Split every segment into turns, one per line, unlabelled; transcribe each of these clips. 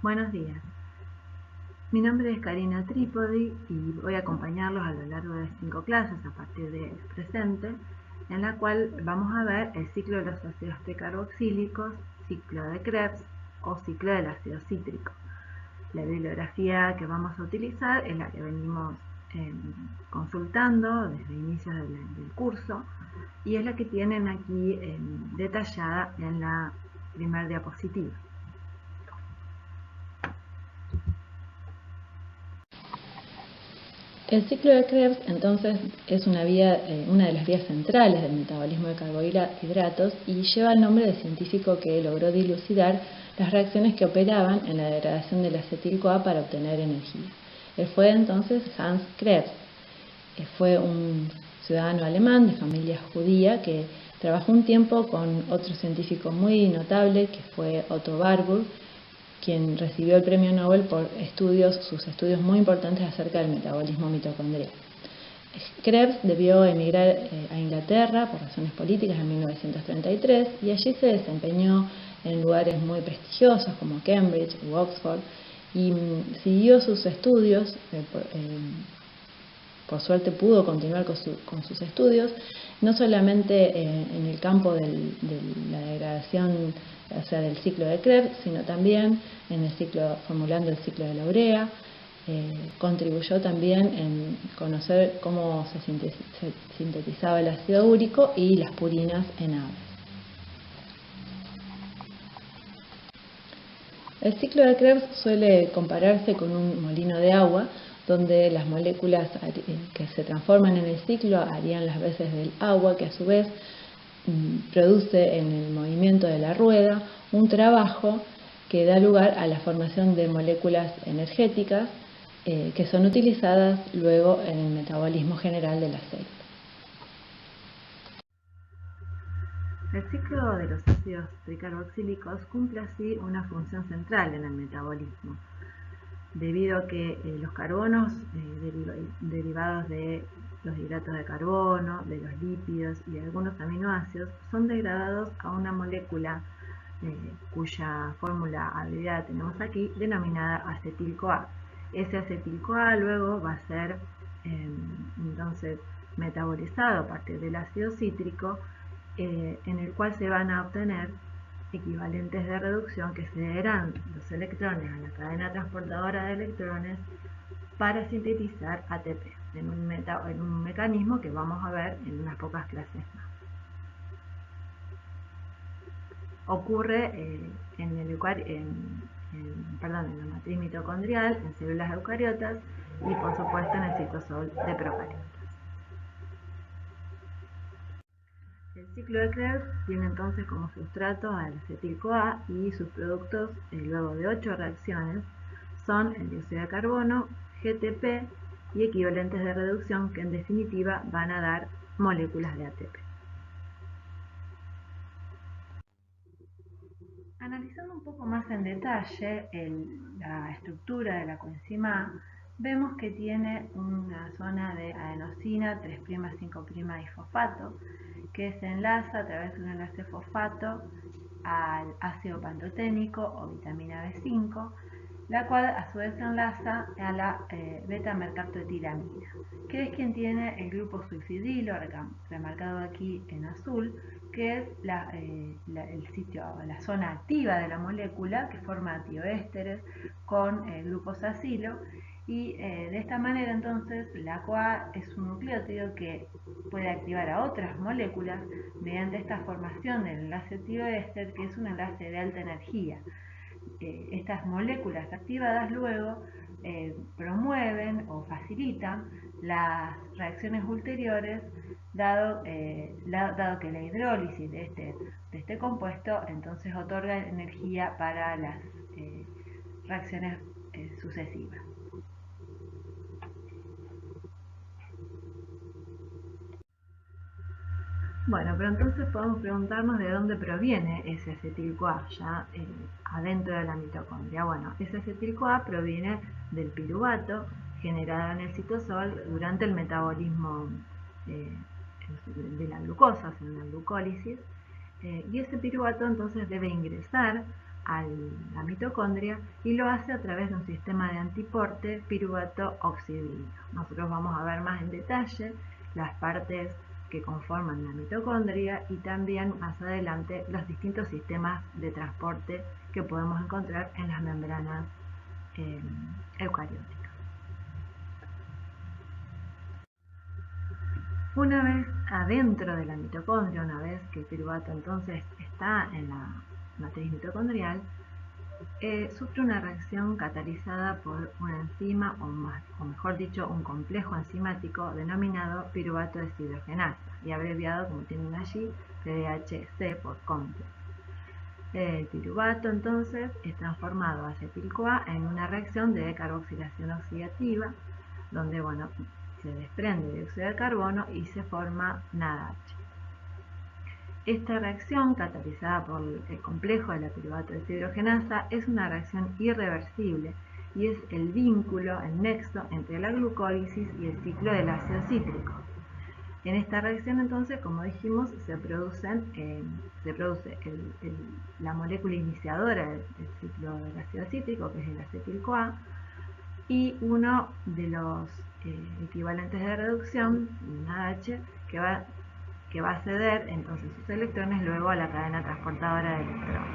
Buenos días, mi nombre es Karina Trípodi y voy a acompañarlos a lo largo de 5 clases a partir del presente, en la cual vamos a ver el ciclo de los ácidos tricarboxílicos, ciclo de Krebs o ciclo del ácido cítrico. La bibliografía que vamos a utilizar es la que venimos consultando desde inicios del curso y es la que tienen aquí detallada en la primera diapositiva.
El ciclo de Krebs, entonces, es una de las vías centrales del metabolismo de carbohidratos y lleva el nombre del científico que logró dilucidar las reacciones que operaban en la degradación del acetil-CoA para obtener energía. Él fue entonces Hans Krebs. Fue un ciudadano alemán de familia judía que trabajó un tiempo con otro científico muy notable que fue Otto Warburg, quien recibió el premio Nobel por sus estudios muy importantes acerca del metabolismo mitocondrial. Krebs debió emigrar a Inglaterra por razones políticas en 1933 y allí se desempeñó en lugares muy prestigiosos como Cambridge u Oxford y siguió sus estudios. Por suerte pudo continuar con sus estudios, no solamente en el campo de la degradación, o sea, del ciclo de Krebs, sino también formulando el ciclo de la urea. Contribuyó también en conocer cómo se sintetizaba el ácido úrico y las purinas en aves. El ciclo de Krebs suele compararse con un molino de agua, donde las moléculas que se transforman en el ciclo harían las veces del agua, que a su vez produce en el movimiento de la rueda un trabajo que da lugar a la formación de moléculas energéticas que son utilizadas luego en el metabolismo general de la célula.
El ciclo de los ácidos tricarboxílicos cumple así una función central en el metabolismo, debido a que los carbonos derivados de los hidratos de carbono, de los lípidos y de algunos aminoácidos son degradados a una molécula cuya fórmula abreviada tenemos aquí, denominada acetil-CoA. Ese acetil-CoA luego va a ser entonces metabolizado a partir del ácido cítrico, en el cual se van a obtener equivalentes de reducción que cederán los electrones a la cadena transportadora de electrones para sintetizar ATP en un mecanismo que vamos a ver en unas pocas clases más. Ocurre en la matriz mitocondrial, en células eucariotas y por supuesto en el citosol de procariotas. El ciclo de Krebs tiene entonces como sustrato al acetil-CoA y sus productos, luego de 8 reacciones, son el dióxido de carbono, GTP y equivalentes de reducción que en definitiva van a dar moléculas de ATP. Analizando un poco más en detalle la estructura de la coenzima A, vemos que tiene una zona de adenosina 3'5' difosfato que se enlaza a través de un enlace fosfato al ácido pantoténico o vitamina B5, la cual a su vez se enlaza a la beta-mercaptoetilamina, que es quien tiene el grupo sulfidilo, remarcado aquí en azul, que es la zona activa de la molécula que forma tioésteres con grupos acilo, y de esta manera entonces la CoA es un nucleótido que puede activar a otras moléculas mediante esta formación del enlace tioéster, que es un enlace de alta energía. Estas moléculas activadas luego promueven o facilitan las reacciones ulteriores, dado que la hidrólisis de este compuesto entonces otorga energía para las reacciones sucesivas. Bueno, pero entonces podemos preguntarnos de dónde proviene ese acetil-CoA ya adentro de la mitocondria. Bueno, ese acetil-CoA proviene del piruvato generado en el citosol durante el metabolismo de la glucosa, en la glucólisis, y ese piruvato entonces debe ingresar a la mitocondria y lo hace a través de un sistema de antiporte piruvato oxidrino. Nosotros vamos a ver más en detalle las partes que conforman la mitocondria y también más adelante los distintos sistemas de transporte que podemos encontrar en las membranas eucarióticas. Una vez adentro de la mitocondria, una vez que el piruvato entonces está en la matriz mitocondrial, sufre una reacción catalizada por una enzima, o mejor dicho, un complejo enzimático denominado piruvato deshidrogenasa, y abreviado, como tienen allí, PDHC por complex. El piruvato entonces es transformado a acetil-CoA en una reacción de carboxilación oxidativa, donde se desprende dióxido de carbono y se forma NADH. Esta reacción, catalizada por el complejo de la piruvato deshidrogenasa, es una reacción irreversible y es el vínculo, el nexo entre la glucólisis y el ciclo del ácido cítrico. En esta reacción, entonces, como dijimos, se produce la molécula iniciadora del ciclo del ácido cítrico, que es el acetil-CoA, y uno de los equivalentes de reducción, NADH, que va a ceder entonces sus electrones luego a la cadena transportadora de electrones.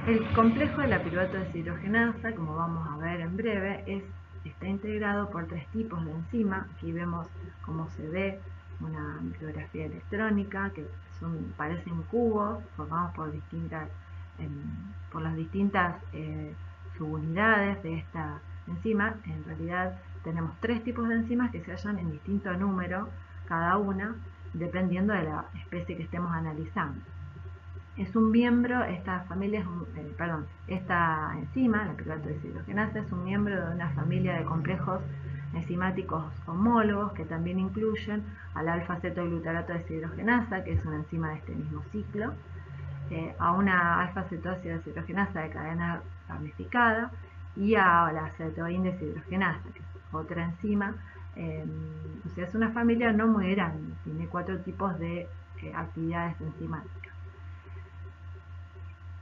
El complejo de la piruvato deshidrogenasa, como vamos a ver en breve, está integrado por 3 tipos de enzima. Aquí vemos cómo se ve una micrografía electrónica, que parecen cubos formados por las distintas subunidades de esta enzima. En realidad tenemos 3 tipos de enzimas que se hallan en distinto número cada una, dependiendo de la especie que estemos analizando. Es un miembro, esta enzima, la piruvato deshidrogenasa, es un miembro de una familia de complejos enzimáticos homólogos que también incluyen al alfa-cetoglutarato deshidrogenasa, que es una enzima de este mismo ciclo, a una alfa-cetoácido deshidrogenasa de cadena ramificada y a la cetoína deshidrogenasa, que es otra enzima. O sea, es una familia no muy grande, tiene 4 tipos de actividades enzimáticas.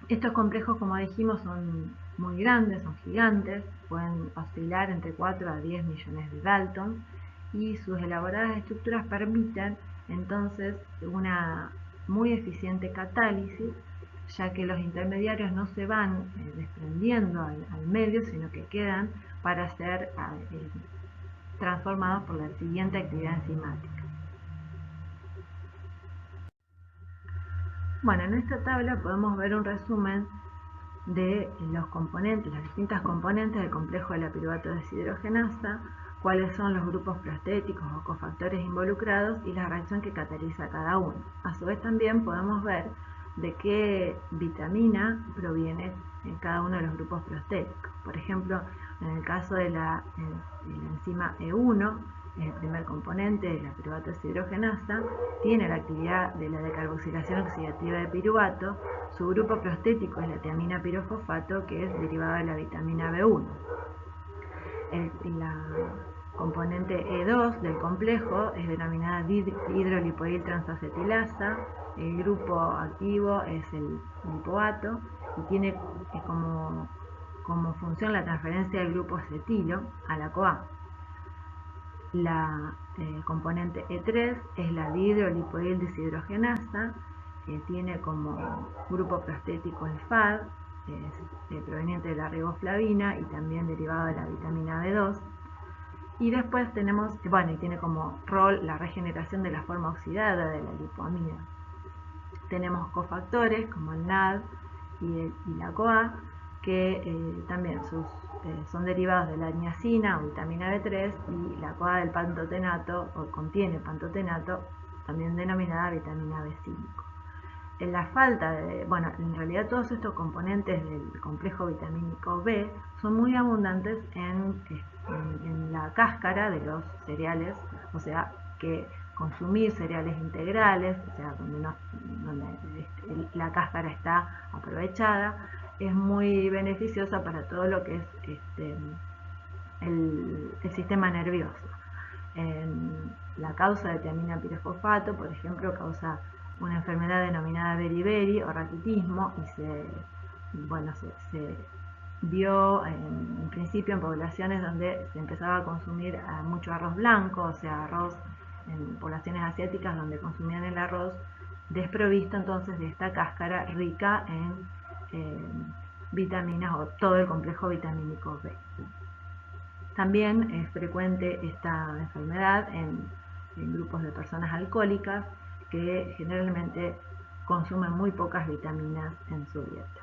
Estos complejos, como dijimos, son muy grandes, son gigantes, pueden oscilar entre 4 a 10 millones de Daltons y sus elaboradas estructuras permiten entonces una muy eficiente catálisis, ya que los intermediarios no se van desprendiendo al medio, sino que quedan para ser transformados por la siguiente actividad enzimática. Bueno, en esta tabla podemos ver un resumen de las distintas componentes del complejo de la piruvato deshidrogenasa, cuáles son los grupos prostéticos o cofactores involucrados y la reacción que cataliza cada uno. A su vez también podemos ver de qué vitamina proviene cada uno de los grupos prostéticos. Por ejemplo, en el caso de la enzima E1, el primer componente de la piruvato deshidrogenasa, tiene la actividad de la decarboxilación oxidativa de piruvato. Su grupo prostético es la tiamina pirofosfato, que es derivada de la vitamina B1. La componente E2 del complejo es denominada hidrolipoil transacetilasa. El grupo activo es el lipoato y tiene como función la transferencia del grupo acetilo a la CoA. La componente E3 es la dihidrolipoil deshidrogenasa, que tiene como grupo prostético el FAD, es proveniente de la riboflavina y también derivado de la vitamina B2. Y después tenemos, y tiene como rol la regeneración de la forma oxidada de la lipoamida. Tenemos cofactores como el NAD y la CoA, que también son derivados de la niacina o vitamina B3 y la CoA del pantotenato, o contiene pantotenato, también denominada vitamina B5. En la falta en realidad todos estos componentes del complejo vitamínico B son muy abundantes en la cáscara de los cereales, o sea que consumir cereales integrales, o sea donde la cáscara está aprovechada, es muy beneficiosa para todo lo que es el sistema nervioso. La causa de tiamina pirofosfato, por ejemplo, causa una enfermedad denominada beriberi o raquitismo y se vio en principio en poblaciones donde se empezaba a consumir mucho arroz blanco, o sea, arroz en poblaciones asiáticas donde consumían el arroz desprovisto entonces de esta cáscara rica en vitaminas o todo el complejo vitamínico B. También es frecuente esta enfermedad en grupos de personas alcohólicas que generalmente consumen muy pocas vitaminas en su dieta.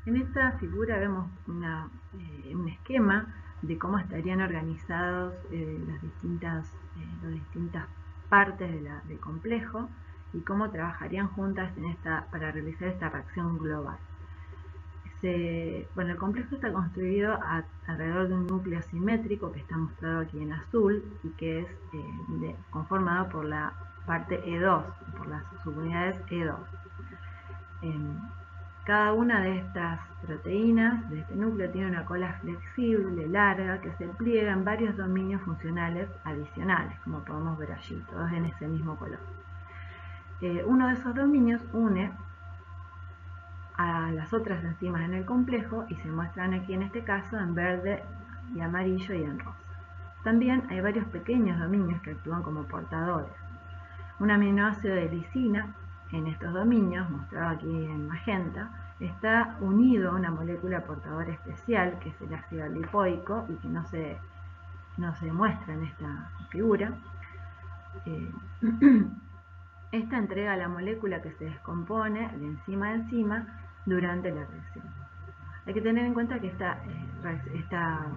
En esta figura vemos un esquema de cómo estarían organizados las distintas partes del complejo y cómo trabajarían juntas para realizar esta reacción global. El complejo está construido alrededor de un núcleo simétrico que está mostrado aquí en azul y que es conformado por la parte E2, por las subunidades E2. Cada una de estas proteínas de este núcleo tiene una cola flexible, larga, que se pliega en varios dominios funcionales adicionales, como podemos ver allí, todos en ese mismo color. Uno de esos dominios une a las otras enzimas en el complejo y se muestran aquí en este caso en verde y amarillo y en rosa. También hay varios pequeños dominios que actúan como portadores. Un aminoácido de lisina en estos dominios, mostrado aquí en magenta, está unido a una molécula portadora especial que es el ácido lipoico y que no se muestra en esta figura. Esta entrega a la molécula que se descompone de enzima a enzima durante la reacción. Hay que tener en cuenta que esta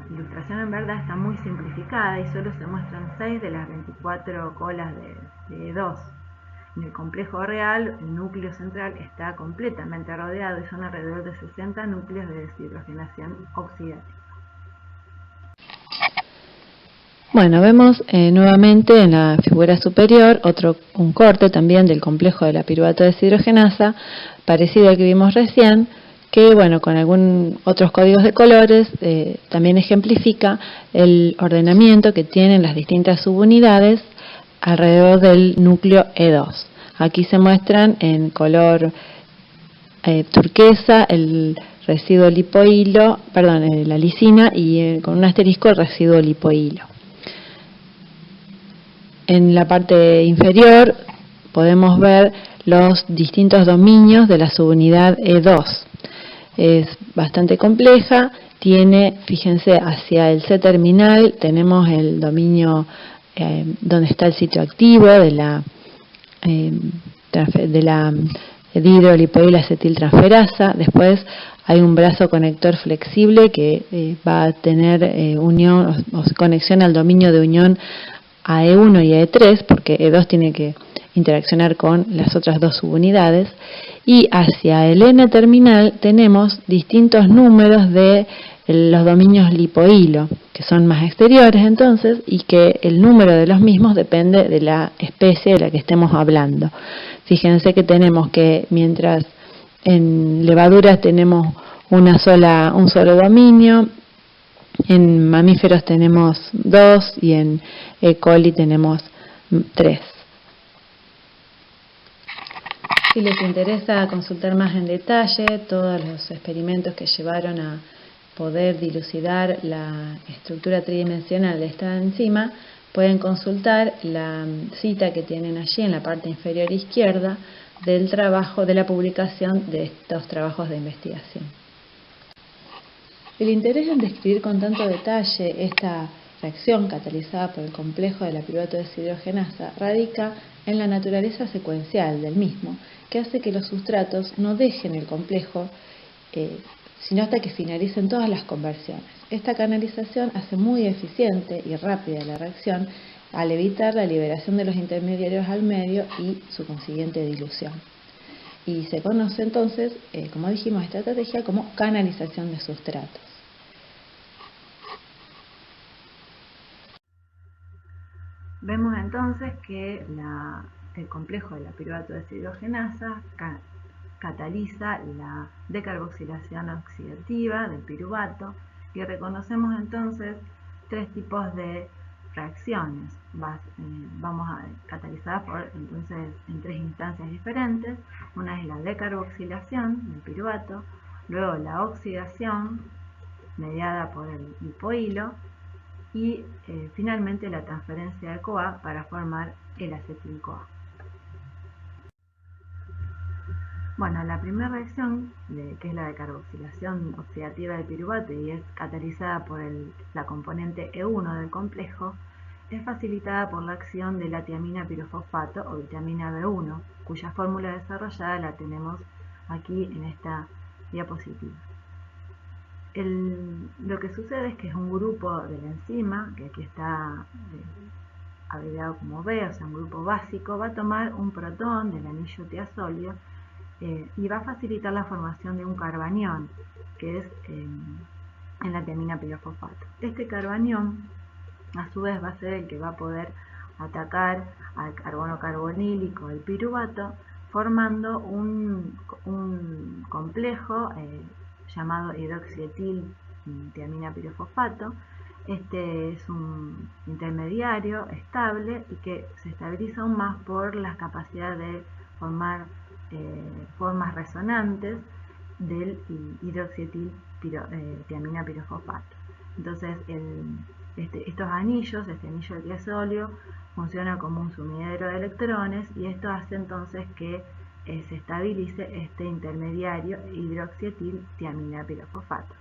ilustración en verdad está muy simplificada y solo se muestran 6 de las 24 colas de E2. En el complejo real, el núcleo central está completamente rodeado y son alrededor de 60 núcleos de deshidrogenación oxidativa.
Bueno, vemos nuevamente en la figura superior un corte también del complejo de la piruvato deshidrogenasa, parecido al que vimos recién, que con otros códigos de colores también ejemplifica el ordenamiento que tienen las distintas subunidades alrededor del núcleo E2. Aquí se muestran en color turquesa el residuo lipohilo, la lisina y con un asterisco el residuo lipohilo. En la parte inferior podemos ver los distintos dominios de la subunidad E2. Es bastante compleja, fíjense, hacia el C terminal tenemos el dominio donde está el sitio activo de la dihidrolipoilacetiltransferasa. Después hay un brazo conector flexible que va a tener unión o conexión al dominio de unión a E1 y a E3, porque E2 tiene que interaccionar con las otras dos subunidades, y hacia el N terminal tenemos distintos números de los dominios lipohilo, que son más exteriores entonces, y que el número de los mismos depende de la especie de la que estemos hablando. Fíjense que tenemos que, mientras en levaduras tenemos un solo dominio, en mamíferos tenemos 2 y en E. coli tenemos 3. Si les interesa consultar más en detalle todos los experimentos que llevaron a poder dilucidar la estructura tridimensional de esta enzima, pueden consultar la cita que tienen allí en la parte inferior izquierda de la publicación de estos trabajos de investigación. El interés en describir con tanto detalle esta reacción catalizada por el complejo de la piruvato deshidrogenasa radica en la naturaleza secuencial del mismo, que hace que los sustratos no dejen el complejo sino hasta que finalicen todas las conversiones. Esta canalización hace muy eficiente y rápida la reacción al evitar la liberación de los intermediarios al medio y su consiguiente dilución. Y se conoce entonces, como dijimos, esta estrategia como canalización de sustratos.
Vemos entonces que el complejo de la piruvato deshidrogenasa cataliza la decarboxilación oxidativa del piruvato y reconocemos entonces 3 tipos de reacciones catalizadas entonces en 3 instancias diferentes. Una es la decarboxilación del piruvato, luego la oxidación mediada por el lipohilo y finalmente la transferencia de CoA para formar el acetil-CoA. Bueno, la primera reacción, que es la decarboxilación oxidativa del piruvato y es catalizada por la componente E1 del complejo, es facilitada por la acción de la tiamina pirofosfato o vitamina B1, cuya fórmula desarrollada la tenemos aquí en esta diapositiva. Lo que sucede es que es un grupo de la enzima, que aquí está abreviado como B, o sea, un grupo básico, va a tomar un protón del anillo tiazolio y va a facilitar la formación de un carbanión, que es en la tiamina pirofosfato. Este carbanión, a su vez, va a ser el que va a poder atacar al carbono carbonílico del piruvato, formando un complejo llamado hidroxietil tiamina pirofosfato. Este es un intermediario estable y que se estabiliza aún más por la capacidad de formar formas resonantes del hidroxietil tiamina pirofosfato. Entonces, estos anillos, este anillo de tiazolio, funciona como un sumidero de electrones y esto hace entonces que se estabilice este intermediario hidroxietil tiamina pirofosfato.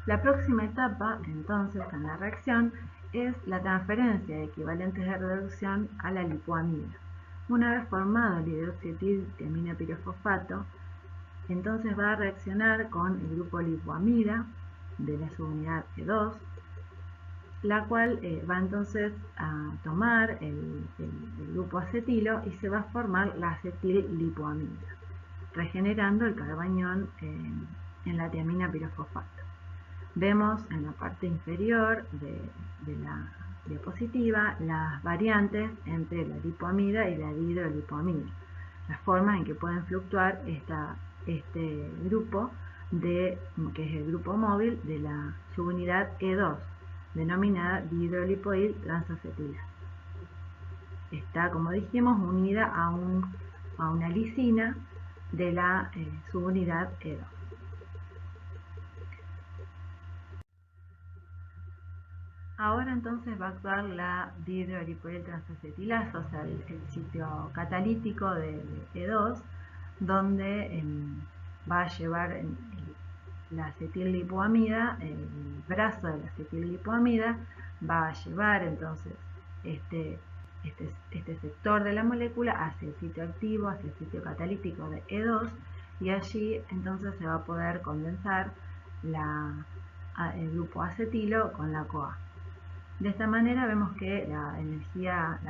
La próxima etapa, entonces, en la reacción es la transferencia de equivalentes de reducción a la lipoamida. Una vez formado el hidroxietil tiamina pirofosfato, entonces va a reaccionar con el grupo lipoamida de la subunidad E2, la cual va entonces a tomar el grupo acetilo y se va a formar la acetil-lipoamida, regenerando el carbanión en la tiamina pirofosfato. Vemos en la parte inferior de la diapositiva las variantes entre la lipoamida y la dihidrolipoamida, las formas en que pueden fluctuar este grupo, que es el grupo móvil de la subunidad E2, denominada dihidrolipoil transacetilasa. Está, como dijimos, unida a una lisina de la subunidad E2. Ahora entonces va a actuar la dihidrolipoil transacetilasa, o sea, el sitio catalítico de E2, donde va a llevar la acetil-lipoamida, el brazo de la acetil-lipoamida, va a llevar entonces este sector de la molécula hacia el sitio activo, hacia el sitio catalítico de E2, y allí entonces se va a poder condensar el grupo acetilo con la CoA. De esta manera vemos que la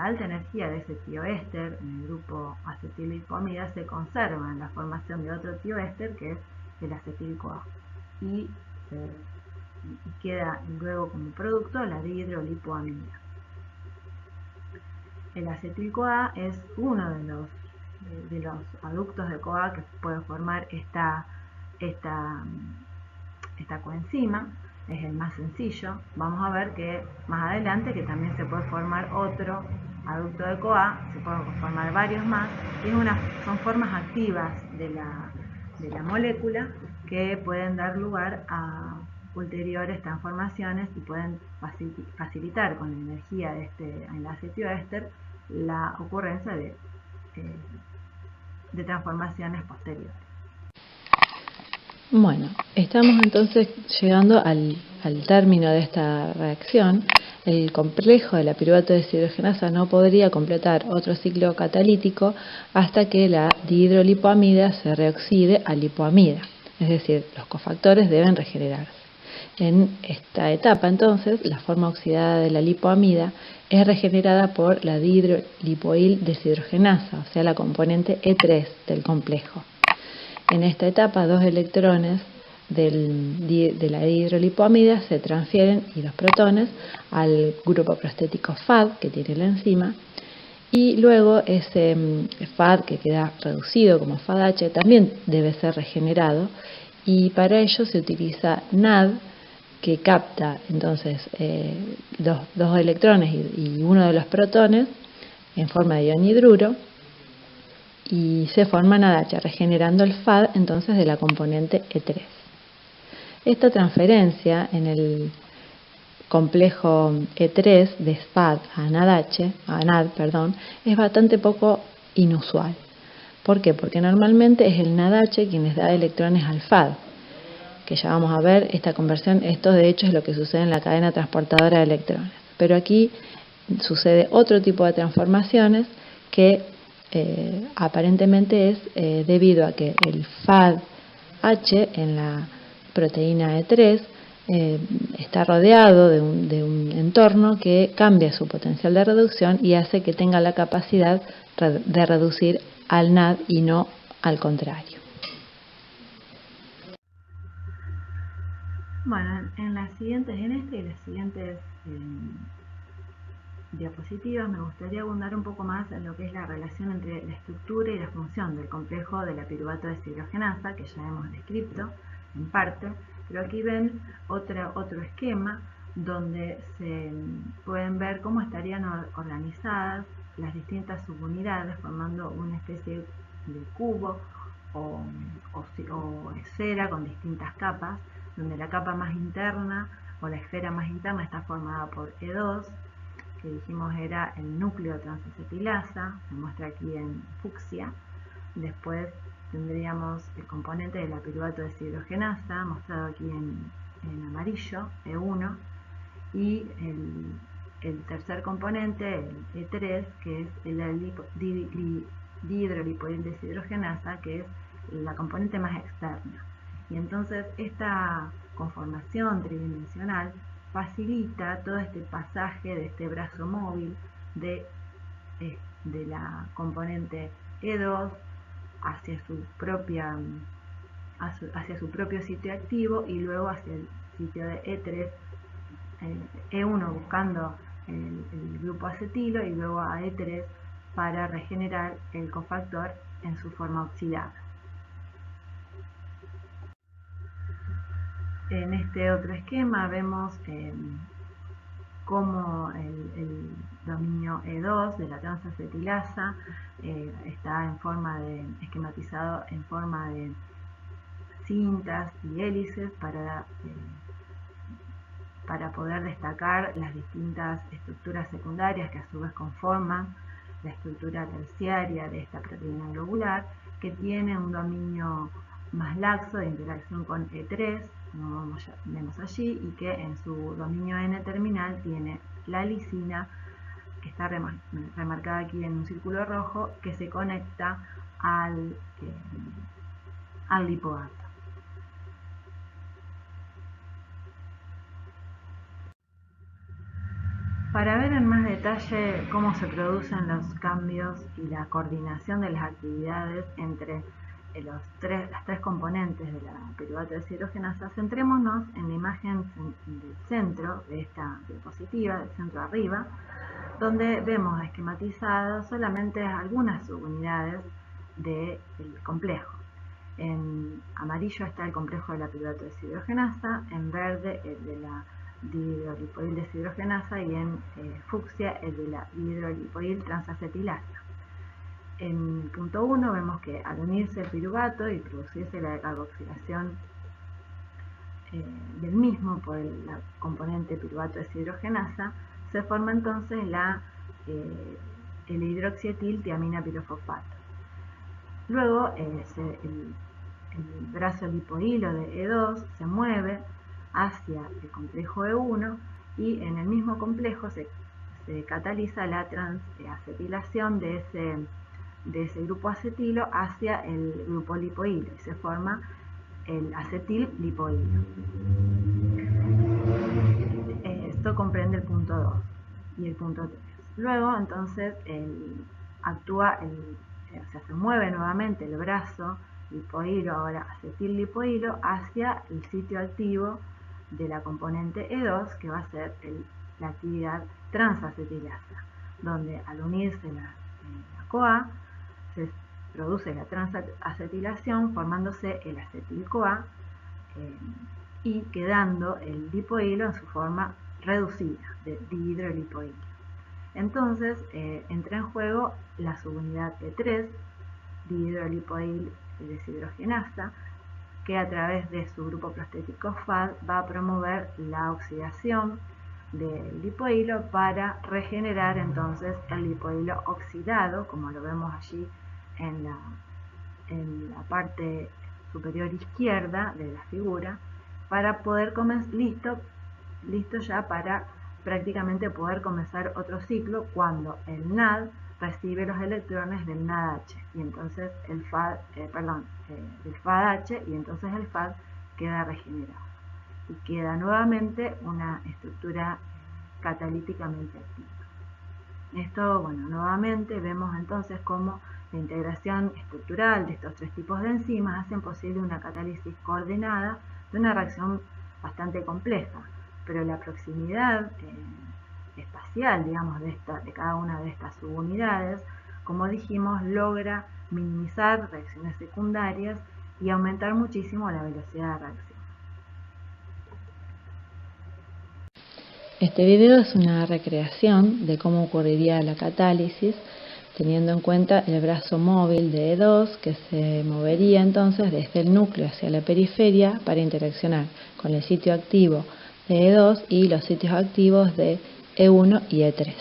alta energía de ese tioéster en el grupo acetil-lipoamida se conserva en la formación de otro tioéster que es el acetil-CoA y queda luego como producto la dihidrolipoamida. El acetil-CoA es uno de los aductos de CoA que puede formar esta coenzima. Es el más sencillo. Vamos a ver que más adelante que también se puede formar otro aducto de CoA, se pueden formar varios más, y son formas activas de la molécula que pueden dar lugar a ulteriores transformaciones y pueden facilitar con la energía de este enlace tioéster la ocurrencia de transformaciones posteriores.
Bueno, estamos entonces llegando al término de esta reacción. El complejo de la piruvato deshidrogenasa no podría completar otro ciclo catalítico hasta que la dihidrolipoamida se reoxide a lipoamida, es decir, los cofactores deben regenerarse. En esta etapa, entonces, la forma oxidada de la lipoamida es regenerada por la dihidrolipoil deshidrogenasa, o sea, la componente E3 del complejo. En esta etapa, 2 electrones de la dihidrolipoamida se transfieren y los protones al grupo prostético FAD que tiene la enzima, y luego ese FAD que queda reducido como FADH también debe ser regenerado, y para ello se utiliza NAD que capta entonces dos electrones y uno de los protones en forma de ion hidruro, y se forma NADH, regenerando el FAD entonces de la componente E3. Esta transferencia en el complejo E3 de FAD a NAD, es bastante poco inusual. ¿Por qué? Porque normalmente es el NADH quien les da electrones al FAD, que ya vamos a ver esta conversión. Esto de hecho es lo que sucede en la cadena transportadora de electrones. Pero aquí sucede otro tipo de transformaciones que aparentemente es debido a que el FAD-H en la proteína E3 está rodeado de un entorno que cambia su potencial de reducción y hace que tenga la capacidad de reducir al NAD y no al contrario.
Bueno, en esta y las siguientes diapositivas me gustaría abundar un poco más en lo que es la relación entre la estructura y la función del complejo de la piruvato deshidrogenasa, que ya hemos descrito en parte, pero aquí ven otro esquema donde se pueden ver cómo estarían organizadas las distintas subunidades formando una especie de cubo o esfera con distintas capas, donde la capa más interna o la esfera más interna está formada por E2, que dijimos era el núcleo de transacetilasa, se muestra aquí en fucsia. Después tendríamos el componente de la piruvato deshidrogenasa, mostrado aquí en amarillo, E1, y el tercer componente, el E3, que es la dihidrolipoil deshidrogenasa, que es la componente más externa. Y entonces esta conformación tridimensional facilita todo este pasaje de este brazo móvil de la componente E2 hacia su propio sitio activo y luego hacia el sitio de E3, E1 buscando el grupo acetilo y luego a E3 para regenerar el cofactor en su forma oxidada. En este otro esquema vemos cómo el dominio E2 de la transacetilasa está esquematizado en forma de cintas y hélices para poder destacar las distintas estructuras secundarias que a su vez conforman la estructura terciaria de esta proteína globular, que tiene un dominio más laxo de interacción con E3, como vemos allí, y que en su dominio N-terminal tiene la lisina, que está remarcada aquí en un círculo rojo, que se conecta al lipoato. Para ver en más detalle cómo se producen los cambios y la coordinación de las actividades entre las tres componentes de la piruvato deshidrogenasa, centrémonos en la imagen del centro de esta diapositiva, del centro arriba, donde vemos esquematizadas solamente algunas subunidades del complejo. En amarillo está el complejo de la piruvato deshidrogenasa, en verde el de la dihidrolipoil deshidrogenasa y en fucsia el de la dihidrolipoil transacetilasa. En el punto 1 vemos que al unirse el piruvato y producirse la decarboxilación del mismo por la componente piruvato deshidrogenasa, se forma entonces el hidroxietil tiamina pirofosfato. Luego el brazo lipohilo de E2 se mueve hacia el complejo E1 y en el mismo complejo se cataliza la transacetilación de ese grupo acetilo hacia el grupo lipohilo y se forma el acetil lipohilo. Esto comprende el punto 2 y el punto 3. Luego entonces se mueve nuevamente el brazo lipohilo, ahora acetil lipohilo, hacia el sitio activo de la componente E2, que va a ser la actividad transacetilasa, donde al unirse la CoA se produce la transacetilación formándose el acetil-CoA y quedando el lipohilo en su forma reducida de dihidrolipohilo. Entonces entra en juego la subunidad P3, dihidrolipohil deshidrogenasa, que a través de su grupo prostético FAD va a promover la oxidación del lipohilo para regenerar entonces el lipohilo oxidado, como lo vemos allí en la parte superior izquierda de la figura, para poder listo ya para prácticamente poder comenzar otro ciclo cuando el NAD recibe los electrones del NADH y entonces del FADH y entonces el FAD queda regenerado y queda nuevamente una estructura catalíticamente activa. Esto, bueno, nuevamente vemos entonces cómo la integración estructural de estos tres tipos de enzimas hacen posible una catálisis coordinada de una reacción bastante compleja, pero la proximidad espacial, digamos, de cada una de estas subunidades, como dijimos, logra minimizar reacciones secundarias y aumentar muchísimo la velocidad de reacción.
Este video es una recreación de cómo ocurriría la catálisis, teniendo en cuenta el brazo móvil de E2 que se movería entonces desde el núcleo hacia la periferia para interaccionar con el sitio activo de E2 y los sitios activos de E1 y E3.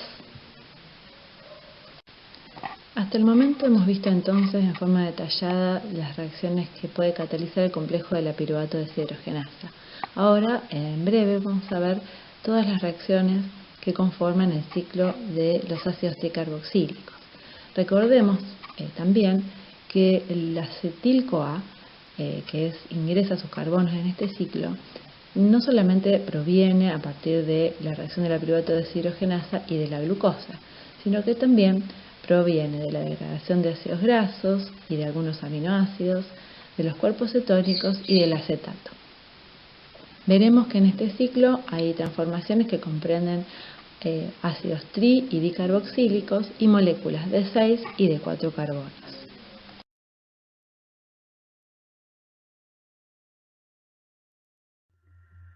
Hasta el momento hemos visto entonces en forma detallada las reacciones que puede catalizar el complejo de la piruvato deshidrogenasa. Ahora, en breve, vamos a ver todas las reacciones que conforman el ciclo de los ácidos tricarboxílicos. Recordemos también que el acetil-CoA, que ingresa sus carbonos en este ciclo, no solamente proviene a partir de la reacción de la piruvato deshidrogenasa y de la glucosa, sino que también proviene de la degradación de ácidos grasos y de algunos aminoácidos, de los cuerpos cetónicos y del acetato. Veremos que en este ciclo hay transformaciones que comprenden ácidos tri y dicarboxílicos y moléculas de 6 y de 4 carbonos.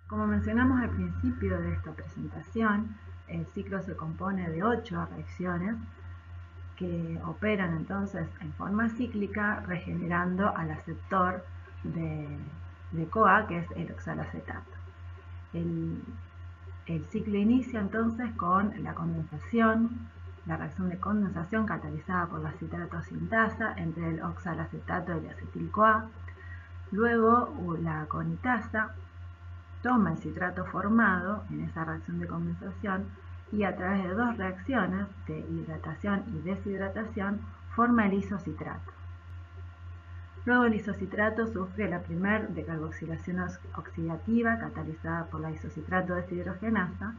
Como mencionamos al principio de esta presentación, el ciclo se compone de 8 reacciones que operan entonces en forma cíclica regenerando al aceptor de CoA, que es el oxalacetato. El ciclo inicia entonces con la condensación, la reacción de condensación catalizada por la citratosintasa entre el oxalacetato y el acetil-CoA. Luego la conitasa toma el citrato formado en esa reacción de condensación y a través de dos reacciones de hidratación y deshidratación forma el isocitrato. Luego el isocitrato sufre la primera decarboxilación oxidativa catalizada por la isocitrato deshidrogenasa,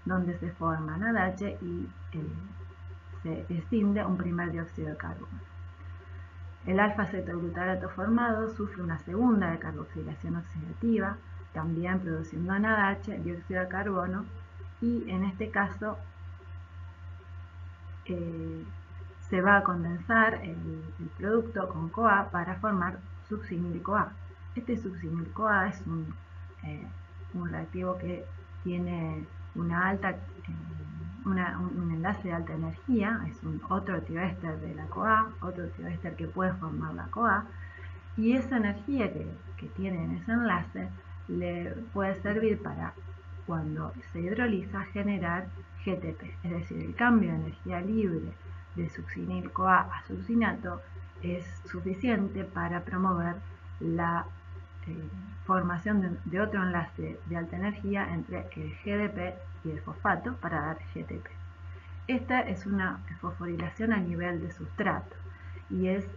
donde se forma NADH y se escinde un primer dióxido de carbono. El alfa-cetoglutarato formado sufre una segunda decarboxilación oxidativa, también produciendo NADH, dióxido de carbono, y en este caso se va a condensar el producto con CoA para formar succinil-CoA. Este succinil-CoA es un reactivo que tiene un enlace de alta energía, es otro tioéster de la CoA, otro tioéster que puede formar la CoA, y esa energía que tiene en ese enlace le puede servir para, cuando se hidroliza, generar GTP, es decir, el cambio de energía libre de succinil-CoA a succinato es suficiente para promover la formación de otro enlace de alta energía entre el GDP y el fosfato para dar GTP. Esta es una fosforilación a nivel de sustrato y es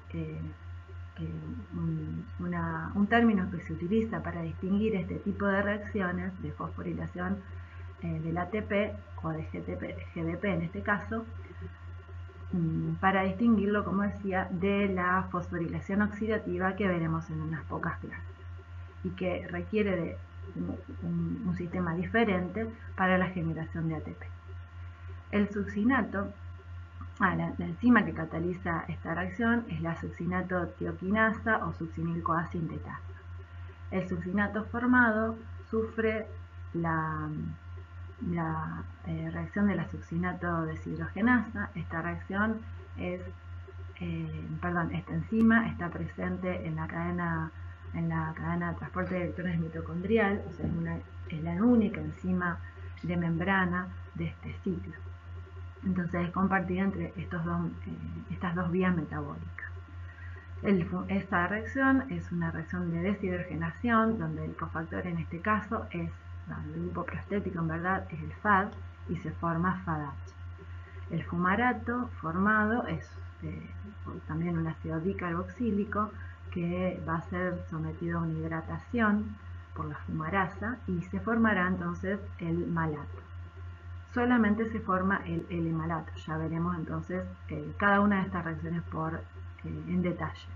un término que se utiliza para distinguir este tipo de reacciones de fosforilación del ATP o de GDP en este caso, para distinguirlo, como decía, de la fosforilación oxidativa que veremos en unas pocas clases y que requiere de un sistema diferente para la generación de ATP. El succinato, la enzima que cataliza esta reacción es la succinato tioquinasa o succinil-CoA sintetasa. El succinato formado sufre la reacción de la succinato deshidrogenasa. Esta reacción esta enzima está presente en la cadena de transporte de electrones mitocondrial, o sea, es la única enzima de membrana de este ciclo. Entonces es compartida entre estas dos vías metabólicas. Esta reacción es una reacción de deshidrogenación, donde el cofactor en este caso es el grupo prostético, en verdad es el FAD, y se forma FADH. El fumarato formado es también un ácido dicarboxílico que va a ser sometido a una hidratación por la fumarasa y se formará entonces el malato. Solamente se forma el L-malato. Ya veremos entonces cada una de estas reacciones en detalle.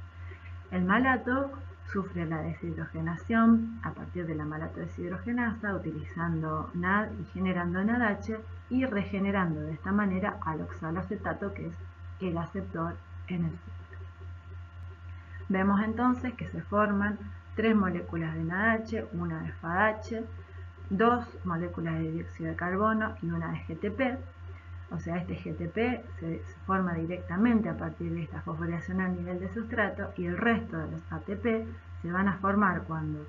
El malato sufre la deshidrogenación a partir de la malato deshidrogenasa utilizando NAD y generando NADH y regenerando de esta manera al oxaloacetato, que es el aceptor en el ciclo. Vemos entonces que se forman 3 moléculas de NADH, una de FADH, 2 moléculas de dióxido de carbono y una de GTP. O sea, este GTP se forma directamente a partir de esta fosforilación a nivel de sustrato, y el resto de los ATP se van a formar cuando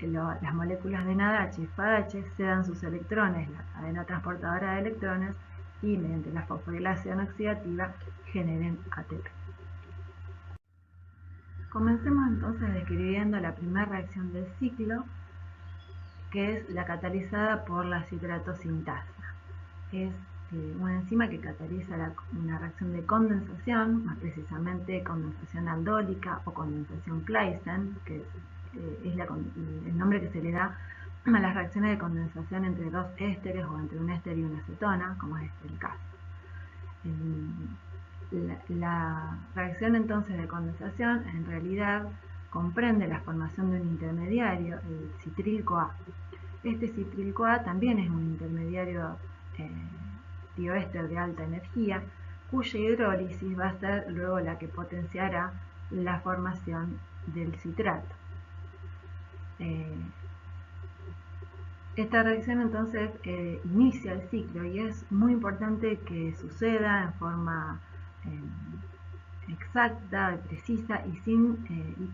las moléculas de NADH y FADH cedan sus electrones, la cadena transportadora de electrones, y mediante la fosforilación oxidativa generen ATP. Comencemos entonces describiendo la primera reacción del ciclo, que es la catalizada por la citrato sintasa. Es una enzima que cataliza una reacción de condensación, más precisamente condensación aldólica o condensación Claisen, que es el nombre que se le da a las reacciones de condensación entre dos ésteres o entre un éster y una acetona, como es el caso. La reacción entonces de condensación en realidad comprende la formación de un intermediario, el citril-CoA. Este citril-CoA también es un intermediario dioéster de alta energía, cuya hidrólisis va a ser luego la que potenciará la formación del citrato. Esta reacción entonces inicia el ciclo, y es muy importante que suceda en forma exacta, precisa y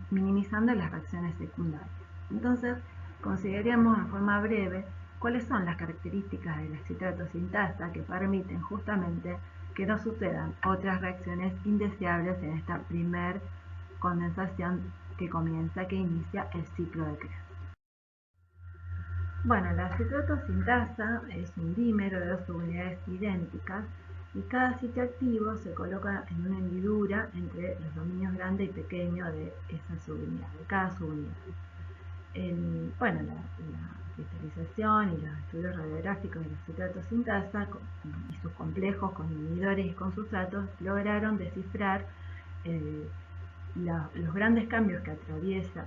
minimizando las reacciones secundarias. Entonces, consideremos en forma breve cuáles son las características de la citrato sintasa que permiten justamente que no sucedan otras reacciones indeseables en esta primer condensación que inicia el ciclo de Krebs. Bueno, la citrato sintasa es un dímero de 2 subunidades idénticas, y cada sitio activo se coloca en una hendidura entre los dominios grande y pequeño de esa subunidad, de cada subunidad. La cristalización y los estudios radiográficos de la citrato sintasa y sus complejos con inhibidores y con sustratos lograron descifrar los grandes cambios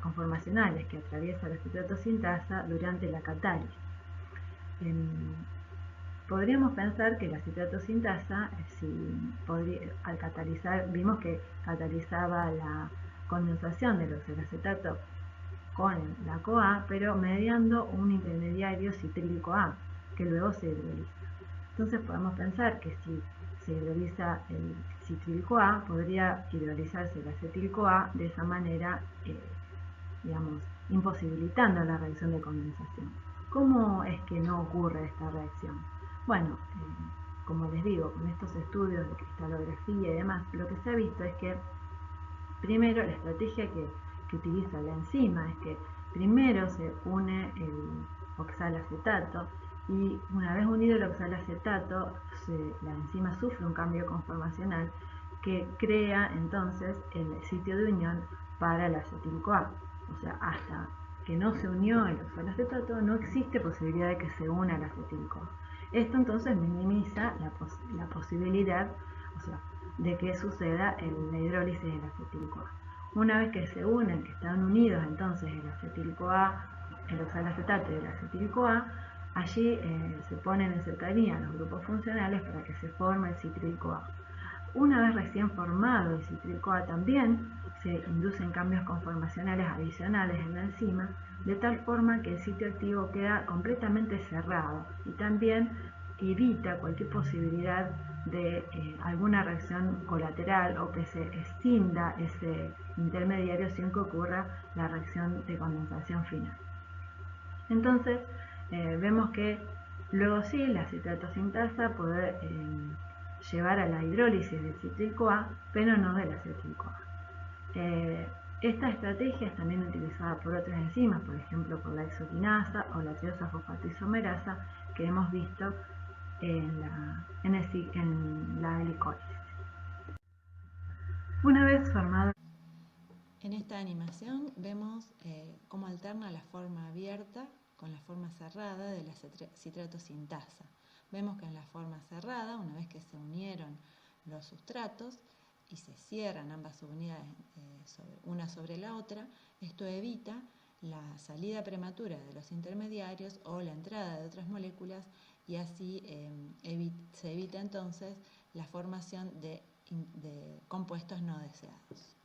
conformacionales que atraviesa la citrato sintasa durante la catálisis. Podríamos pensar que la citrato sintasa, al catalizar, vimos que catalizaba la condensación del oxalacetato con la CoA, pero mediando un intermediario citril-CoA, que luego se hidroliza. Entonces podemos pensar que si se hidroliza el citril-CoA, podría hidrolizarse el acetil-CoA, de esa manera, imposibilitando la reacción de condensación. ¿Cómo es que no ocurre esta reacción? Bueno, como les digo, con estos estudios de cristalografía y demás, lo que se ha visto es que primero la estrategia que utiliza la enzima es que primero se une el oxalacetato, y una vez unido el oxalacetato, la enzima sufre un cambio conformacional que crea entonces el sitio de unión para el acetil-CoA. O sea, hasta que no se unió el oxalacetato no existe posibilidad de que se una el acetil-CoA. Esto entonces minimiza la posibilidad, de que suceda la hidrólisis del acetil-CoA. Una vez que se unen, que están unidos entonces el acetil-CoA, el oxalacetato y el acetil-CoA, allí se ponen en cercanía los grupos funcionales para que se forme el citril-CoA. Una vez recién formado el citril-CoA, también se inducen cambios conformacionales adicionales en la enzima de tal forma que el sitio activo queda completamente cerrado y también evita cualquier posibilidad de alguna reacción colateral o que se escinda ese intermediario sin que ocurra la reacción de condensación final. Entonces vemos que luego sí la citrato sintasa puede llevar a la hidrólisis del cítrico-A, pero no del acetil-CoA. Esta estrategia es también utilizada por otras enzimas, por ejemplo por la hexoquinasa o la triosa fosfatoisomerasa que hemos visto en la helicólisis. Una vez formado.
En esta animación vemos cómo alterna la forma abierta con la forma cerrada de la citrato sintasa. Vemos que en la forma cerrada, una vez que se unieron los sustratos y se cierran ambas unidades una sobre la otra, esto evita la salida prematura de los intermediarios o la entrada de otras moléculas y así se evita entonces la formación de compuestos no deseados.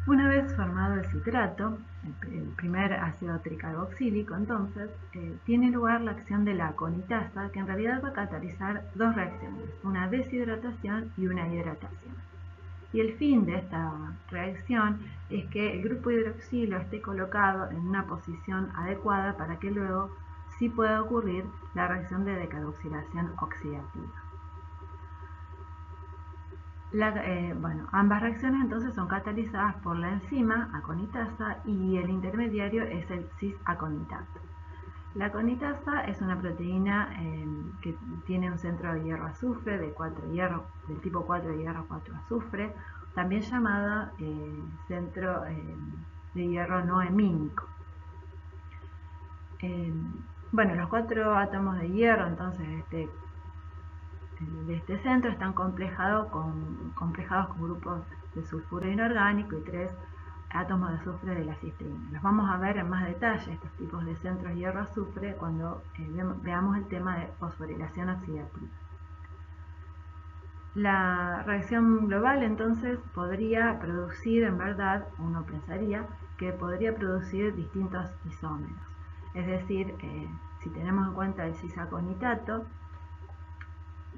Una vez formado el citrato, el primer ácido tricarboxílico, entonces, tiene lugar la acción de la aconitasa, que en realidad va a catalizar dos reacciones, una deshidratación y una hidratación. Y el fin de esta reacción es que el grupo hidroxilo esté colocado en una posición adecuada para que luego sí pueda ocurrir la reacción de decarboxilación oxidativa. Ambas reacciones entonces son catalizadas por la enzima aconitasa y el intermediario es el cis-aconitato. La aconitasa es una proteína que tiene un centro de hierro azufre del tipo 4 hierro 4 azufre, también llamada centro de hierro no hemínico. Los 4 átomos de hierro entonces de este centro están complejados con grupos de sulfuro inorgánico y 3 átomos de azufre de la cisteína. Los vamos a ver en más detalle, estos tipos de centros hierro-azufre, cuando veamos el tema de fosforilación oxidativa. La reacción global entonces podría producir, en verdad, uno pensaría que podría producir distintos isómeros. Es decir, si tenemos en cuenta el cis-aconitato,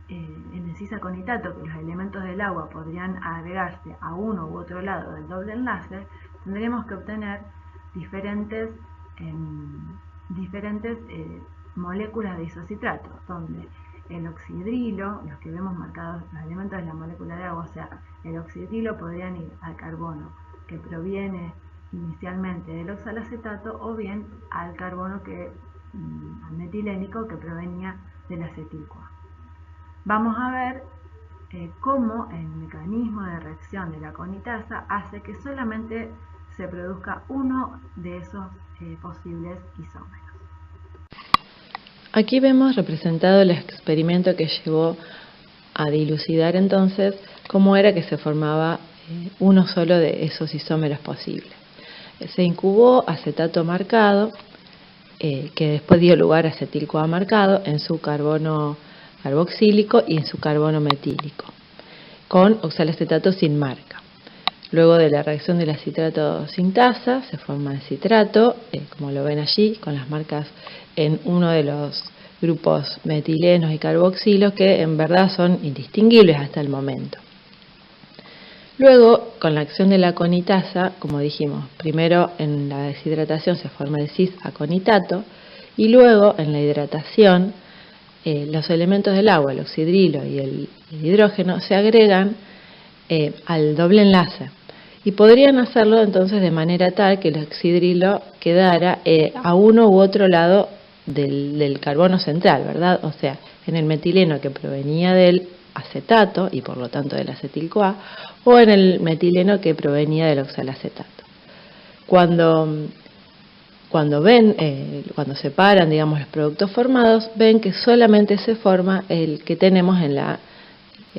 en el cis-aconitato que los elementos del agua podrían agregarse a uno u otro lado del doble enlace, tendríamos que obtener diferentes moléculas de isocitrato, donde el oxidrilo, los que vemos marcados, los elementos de la molécula de agua, o sea, el oxidrilo podrían ir al carbono que proviene inicialmente del oxalacetato o bien al carbono al metilénico que provenía del acetil-CoA. Vamos a ver cómo el mecanismo de reacción de la aconitasa hace que solamente se produzca uno de esos posibles isómeros.
Aquí vemos representado el experimento que llevó a dilucidar entonces cómo era que se formaba uno solo de esos isómeros posibles. Se incubó acetato marcado, que después dio lugar a acetil-CoA marcado en su carbono carboxílico y en su carbono metílico, con oxalacetato sin marca. Luego de la reacción de la citrato sintasa se forma el citrato, como lo ven allí, con las marcas en uno de los grupos metilenos y carboxilos que en verdad son indistinguibles hasta el momento. Luego, con la acción de la aconitasa, como dijimos, primero en la deshidratación se forma el cis-aconitato y luego en la hidratación los elementos del agua, el oxidrilo y el hidrógeno, se agregan al doble enlace. Y podrían hacerlo entonces de manera tal que el oxidrilo quedara a uno u otro lado del carbono central, ¿verdad? O sea, en el metileno que provenía del acetato y por lo tanto del acetil-CoA, o en el metileno que provenía del oxalacetato. Cuando separan, digamos, los productos formados, ven que solamente se forma el que tenemos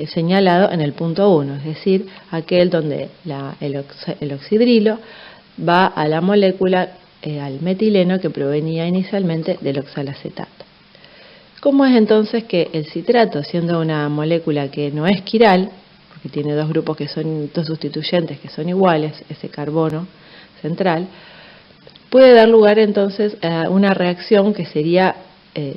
señalado en el punto 1, es decir, aquel donde el oxidrilo va a la molécula, al metileno que provenía inicialmente del oxalacetato. ¿Cómo es entonces que el citrato, siendo una molécula que no es quiral, porque tiene dos grupos que son dos sustituyentes que son iguales, ese carbono central, puede dar lugar entonces a una reacción que sería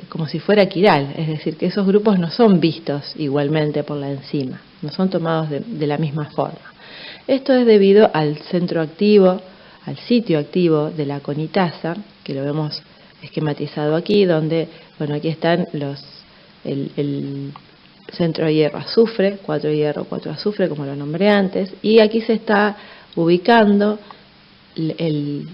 como si fuera quiral, es decir, que esos grupos no son vistos igualmente por la enzima, no son tomados de la misma forma. Esto es debido al centro activo, al sitio activo de la conitasa, que lo vemos esquematizado aquí, donde, bueno, aquí están el centro de hierro azufre, 4 hierro, 4 azufre, como lo nombré antes, y aquí se está ubicando el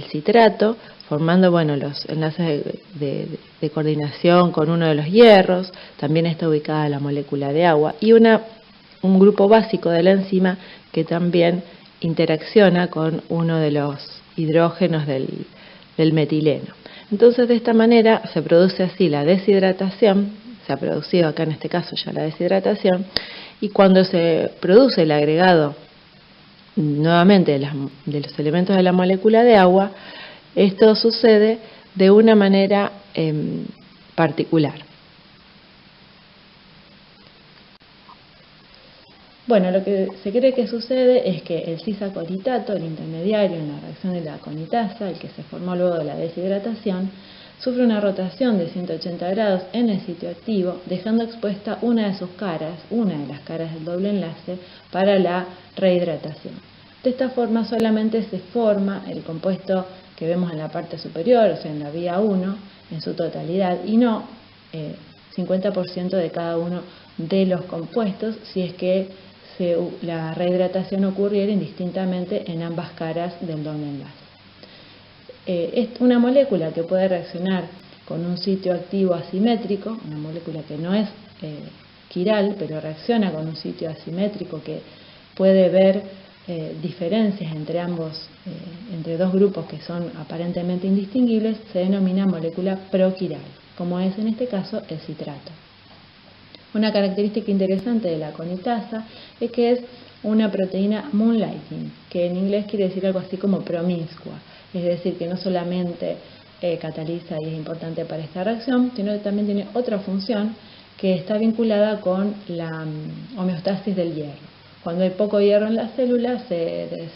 citrato, formando, bueno, los enlaces de coordinación con uno de los hierros. También está ubicada la molécula de agua y un grupo básico de la enzima que también interacciona con uno de los hidrógenos del metileno. Entonces, de esta manera se produce así la deshidratación, se ha producido acá en este caso ya la deshidratación, y cuando se produce el agregado nuevamente de los elementos de la molécula de agua, esto sucede de una manera particular. Bueno, lo que se cree que sucede es que el cisaconitato, el intermediario en la reacción de la conitasa, el que se formó luego de la deshidratación, sufre una rotación de 180 grados en el sitio activo, dejando expuesta una de sus caras, una de las caras del doble enlace, para la rehidratación. De esta forma solamente se forma el compuesto que vemos en la parte superior, o sea, en la vía 1, en su totalidad, y no 50% de cada uno de los compuestos, si es que la rehidratación ocurriera indistintamente en ambas caras del doble enlace. Es una molécula que puede reaccionar con un sitio activo asimétrico, una molécula que no es quiral, pero reacciona con un sitio asimétrico que puede ver diferencias entre entre dos grupos que son aparentemente indistinguibles, se denomina molécula proquiral, como es en este caso el citrato. Una característica interesante de la conitasa es que es una proteína moonlighting, que en inglés quiere decir algo así como promiscua, es decir, que no solamente cataliza y es importante para esta reacción, sino que también tiene otra función que está vinculada con la homeostasis del hierro. Cuando hay poco hierro en las células se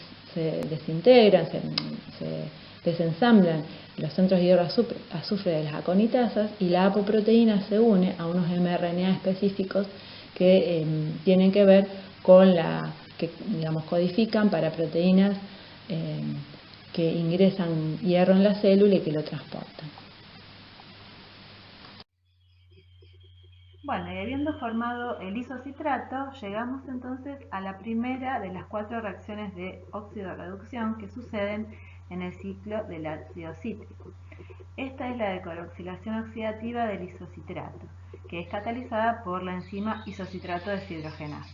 desintegran, se desensamblan los centros de hierro azufre de las aconitasas y la apoproteína se une a unos mRNA específicos que tienen que ver con que digamos codifican para proteínas que ingresan hierro en la célula y que lo transportan.
Bueno, y habiendo formado el isocitrato, llegamos entonces a la primera de las 4 reacciones de óxido-reducción que suceden en el ciclo del ácido cítrico. Esta es la decarboxilación oxidativa del isocitrato, que es catalizada por la enzima isocitrato deshidrogenasa.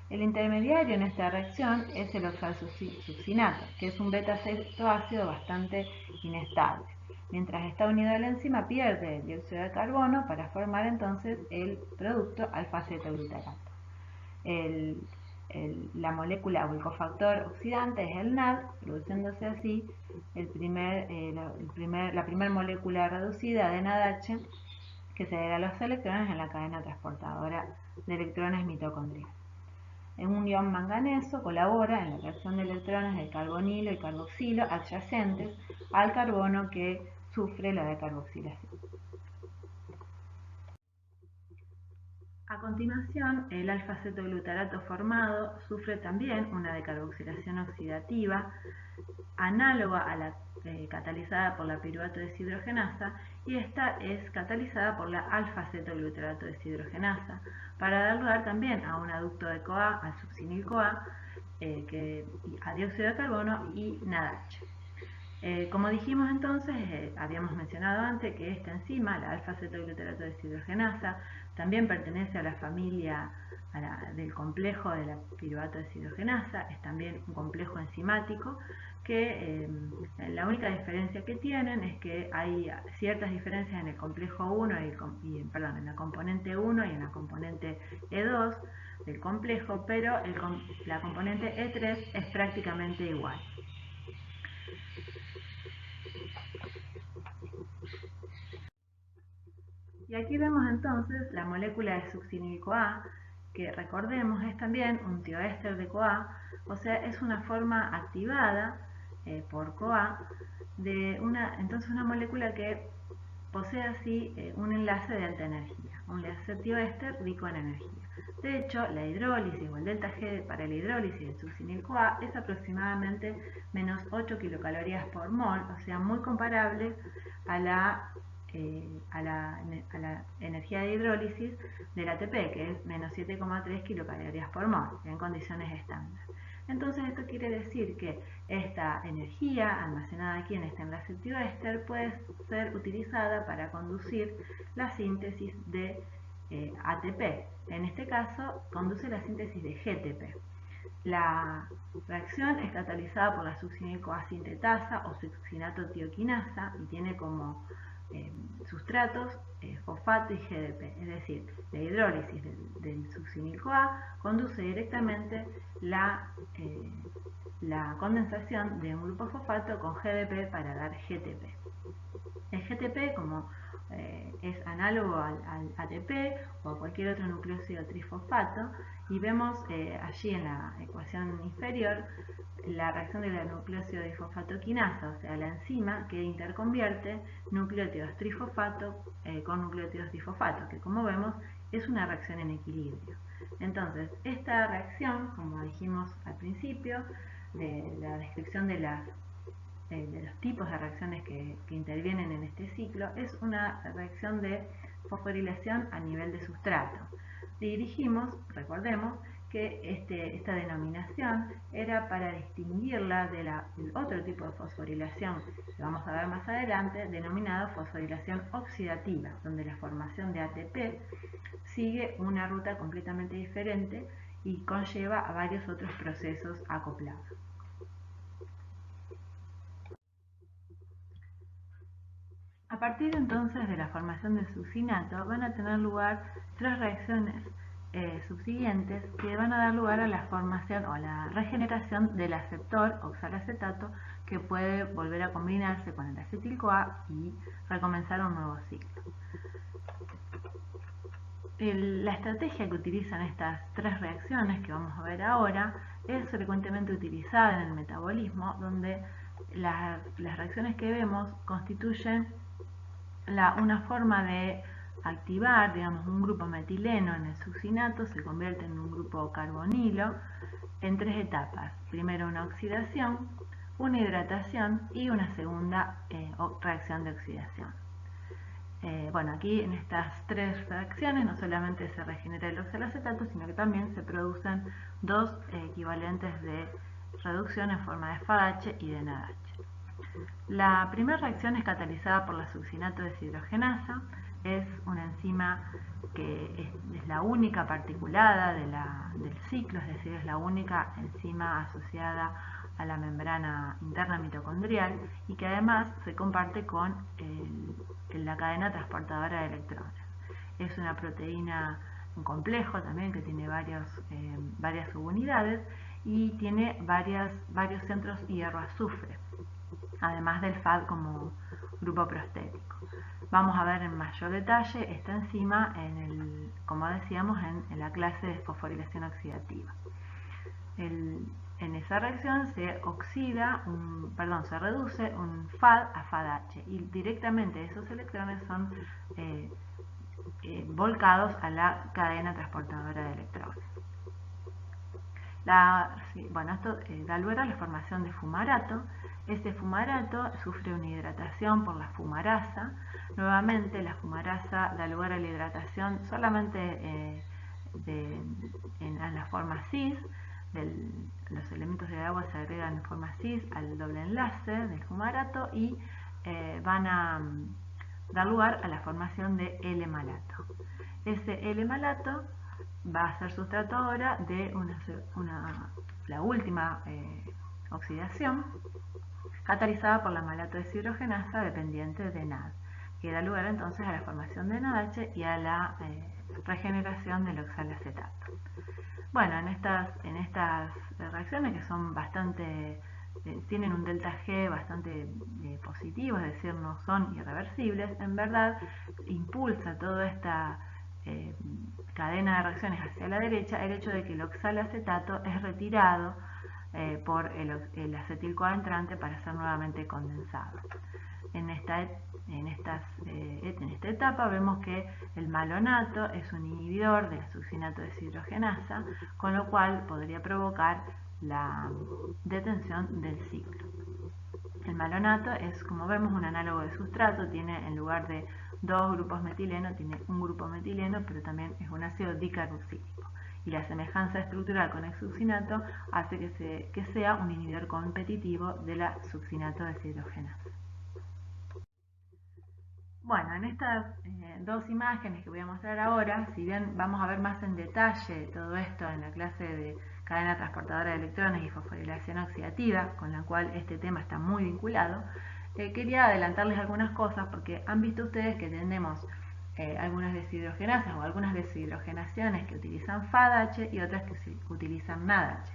El intermediario en esta reacción es el oxalsuccinato, que es un beta-cetoácido bastante inestable. Mientras está unido a la enzima pierde el dióxido de carbono para formar entonces el producto alfa-cetoglutarato. La molécula o el cofactor oxidante es el NAD, produciéndose así la primera molécula reducida de NADH que se agrega a los electrones en la cadena transportadora de electrones mitocondrial. Un ion manganeso colabora en la reacción de electrones del carbonilo y carboxilo adyacentes al carbono que sufre la decarboxilación. A continuación, el alfa-cetoglutarato formado sufre también una decarboxilación oxidativa análoga a la catalizada por la piruvato deshidrogenasa, y esta es catalizada por la alfa-cetoglutarato deshidrogenasa para dar lugar también a un aducto de CoA, al succinil-CoA, a dióxido de carbono y NADH. Como dijimos entonces, habíamos mencionado antes que esta enzima, la alfa-cetoglutarato deshidrogenasa, también pertenece a la familia del complejo de la piruvato deshidrogenasa, es también un complejo enzimático que la única diferencia que tienen es que hay ciertas diferencias en el complejo 1 en la componente 1 y en la componente E2 del complejo, pero la componente E3 es prácticamente igual. Y aquí vemos entonces la molécula de succinil-CoA, que recordemos es también un tioéster de CoA, o sea, es una forma activada por CoA, entonces una molécula que posee así un enlace de alta energía, un enlace tioéster rico en energía. De hecho, la hidrólisis o el delta G para la hidrólisis del succinil-CoA es aproximadamente menos 8 kilocalorías por mol, o sea, muy comparable a la energía de hidrólisis del ATP, que es menos 7,3 kilocalorías por mol, en condiciones estándar. Entonces esto quiere decir que esta energía almacenada aquí en este enlace tioéster puede ser utilizada para conducir la síntesis de ATP. En este caso, conduce la síntesis de GTP. La reacción es catalizada por la succinil-CoA sintetasa o succinato tioquinasa y tiene como sustratos fosfato y GDP, es decir, la hidrólisis del succinil-CoA conduce directamente la condensación de un grupo fosfato con GDP para dar GTP. El GTP, como es análogo al ATP o a cualquier otro nucleósido trifosfato, y vemos allí en la ecuación inferior la reacción de la nucleósido difosfato quinasa, o sea, la enzima que interconvierte nucleótidos trifosfato con nucleótidos difosfato, que como vemos es una reacción en equilibrio. Entonces, esta reacción, como dijimos al principio, de la descripción de los tipos de reacciones que intervienen en este ciclo, es una reacción de fosforilación a nivel de sustrato. Y dijimos, recordemos, que esta denominación era para distinguirla del otro tipo de fosforilación que vamos a ver más adelante, denominado fosforilación oxidativa, donde la formación de ATP sigue una ruta completamente diferente y conlleva a varios otros procesos acoplados. A partir entonces de la formación del succinato van a tener lugar tres reacciones subsiguientes que van a dar lugar a la formación o a la regeneración del aceptor oxalacetato, que puede volver a combinarse con el acetil-CoA y recomenzar un nuevo ciclo. La estrategia que utilizan estas tres reacciones que vamos a ver ahora es frecuentemente utilizada en el metabolismo, donde las reacciones que vemos constituyen una forma de activar, digamos, un grupo metileno en el succinato, se convierte en un grupo carbonilo en tres etapas. Primero una oxidación, una hidratación y una segunda reacción de oxidación. Bueno, aquí en estas tres reacciones no solamente se regenera el oxalacetato, sino que también se producen dos equivalentes de reducción en forma de FADH y de NADH. La primera reacción es catalizada por la succinato deshidrogenasa, es una enzima que es la única particulada del ciclo, es decir, es la única enzima asociada a la membrana interna mitocondrial y que además se comparte con la cadena transportadora de electrones. Es una proteína, un complejo también que tiene varias subunidades y tiene varios centros hierro-azufre, además del FAD como grupo prostético. Vamos a ver en mayor detalle esta enzima, como decíamos, en la clase de fosforilación oxidativa. En esa reacción se reduce un FAD a FADH y directamente esos electrones son volcados a la cadena transportadora de electrones. Esto da lugar a la formación de fumarato. Este fumarato sufre una hidratación por la fumarasa. Nuevamente la fumarasa da lugar a la hidratación solamente en la forma cis. Los elementos de agua se agregan en forma cis al doble enlace del fumarato y van a dar lugar a la formación de L-malato. Ese L-malato va a ser sustrato ahora de la última oxidación, catalizada por la malato deshidrogenasa dependiente de NAD, que da lugar entonces a la formación de NADH y a la regeneración del oxalacetato. Bueno, en estas reacciones que son tienen un delta G bastante positivo, es decir, no son irreversibles, en verdad impulsa toda esta cadena de reacciones hacia la derecha el hecho de que el oxalacetato es retirado por el acetil-CoA entrante para ser nuevamente condensado. En esta etapa vemos que el malonato es un inhibidor de la succinato deshidrogenasa, con lo cual podría provocar la detención del ciclo. El malonato es, como vemos, un análogo de sustrato, tiene en lugar de dos grupos metileno, tiene un grupo metileno, pero también es un ácido dicarboxílico. Y la semejanza estructural con el succinato hace que sea un inhibidor competitivo de la succinato deshidrogenasa. Bueno, en estas dos imágenes que voy a mostrar ahora, si bien vamos a ver más en detalle todo esto en la clase de cadena transportadora de electrones y fosforilación oxidativa, con la cual este tema está muy vinculado, quería adelantarles algunas cosas porque han visto ustedes que tenemos algunas deshidrogenasas o algunas deshidrogenaciones que utilizan FADH y otras que utilizan NADH.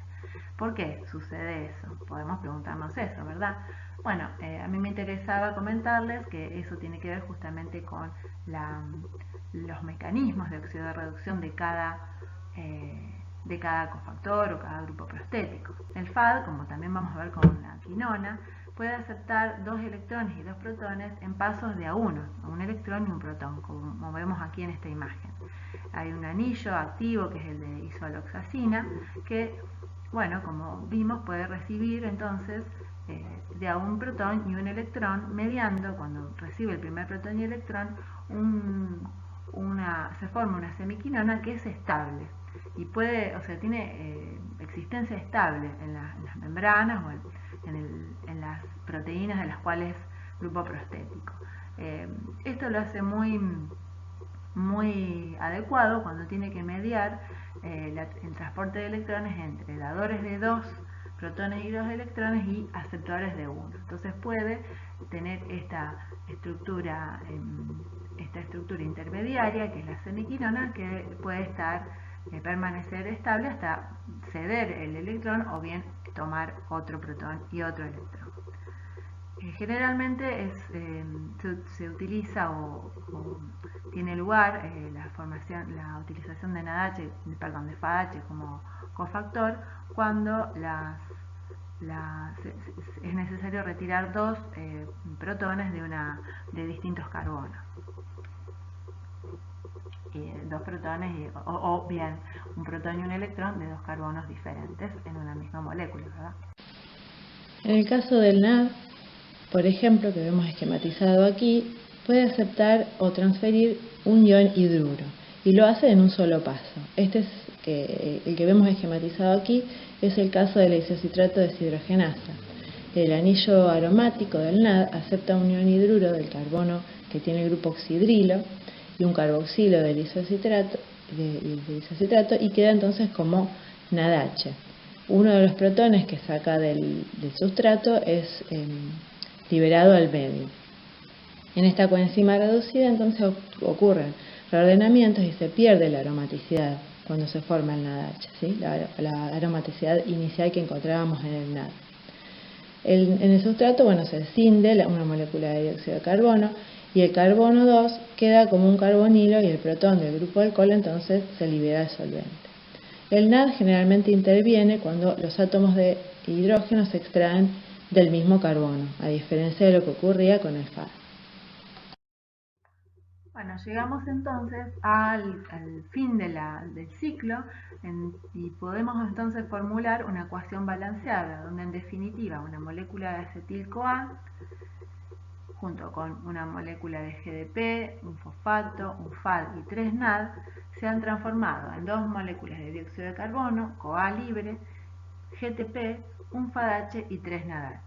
¿Por qué sucede eso? Podemos preguntarnos eso, ¿verdad? Bueno, a mí me interesaba comentarles que eso tiene que ver justamente con los mecanismos de oxidorreducción de cada cofactor o cada grupo prostético. El FAD, como también vamos a ver con la quinona, puede aceptar 2 electrones y 2 protones en pasos de a uno, un electrón y un protón, como vemos aquí en esta imagen. Hay un anillo activo que es el de isoaloxacina, que, bueno, como vimos, puede recibir entonces de a un protón y un electrón, mediando, cuando recibe el primer protón y electrón, se forma una semiquinona que es estable y puede, o sea, tiene existencia estable en las membranas o en las proteínas de las cuales grupo prostético. Esto lo hace muy adecuado cuando tiene que mediar el transporte de electrones entre dadores de 2 protones y 2 electrones y aceptores de 1. Entonces puede tener esta estructura intermediaria, que es la semiquinona, que puede permanecer estable hasta ceder el electrón o bien tomar otro protón y otro electrón. Generalmente se utiliza o tiene lugar la utilización de de FADH como cofactor cuando es necesario retirar 2 protones de distintos carbonos. 2 protones o bien un protón y un electrón de 2 carbonos diferentes en una misma molécula, ¿verdad?
En el caso del NAD, por ejemplo, que vemos esquematizado aquí, puede aceptar o transferir un ion hidruro y lo hace en un solo paso. Este es el que vemos esquematizado aquí, es el caso de la isocitrato deshidrogenasa. El anillo aromático del NAD acepta un ion hidruro del carbono que tiene el grupo oxidrilo y un carboxilo del isocitrato y queda entonces como NADH. Uno de los protones que saca del sustrato es liberado al medio. En esta coenzima reducida entonces ocurren reordenamientos y se pierde la aromaticidad cuando se forma el NADH, ¿sí? la aromaticidad inicial que encontrábamos en el NAD. En el sustrato, bueno, se escinde una molécula de dióxido de carbono y el carbono 2 queda como un carbonilo y el protón del grupo alcohol entonces se libera al solvente. El NAD generalmente interviene cuando los átomos de hidrógeno se extraen del mismo carbono, a diferencia de lo que ocurría con el FAD.
Bueno, llegamos entonces al fin del ciclo y podemos entonces formular una ecuación balanceada, donde en definitiva una molécula de acetil-CoA junto con una molécula de GDP, un fosfato, un FAD y 3 NAD se han transformado en 2 moléculas de dióxido de carbono, CoA libre, GTP, un FADH y 3 NADH.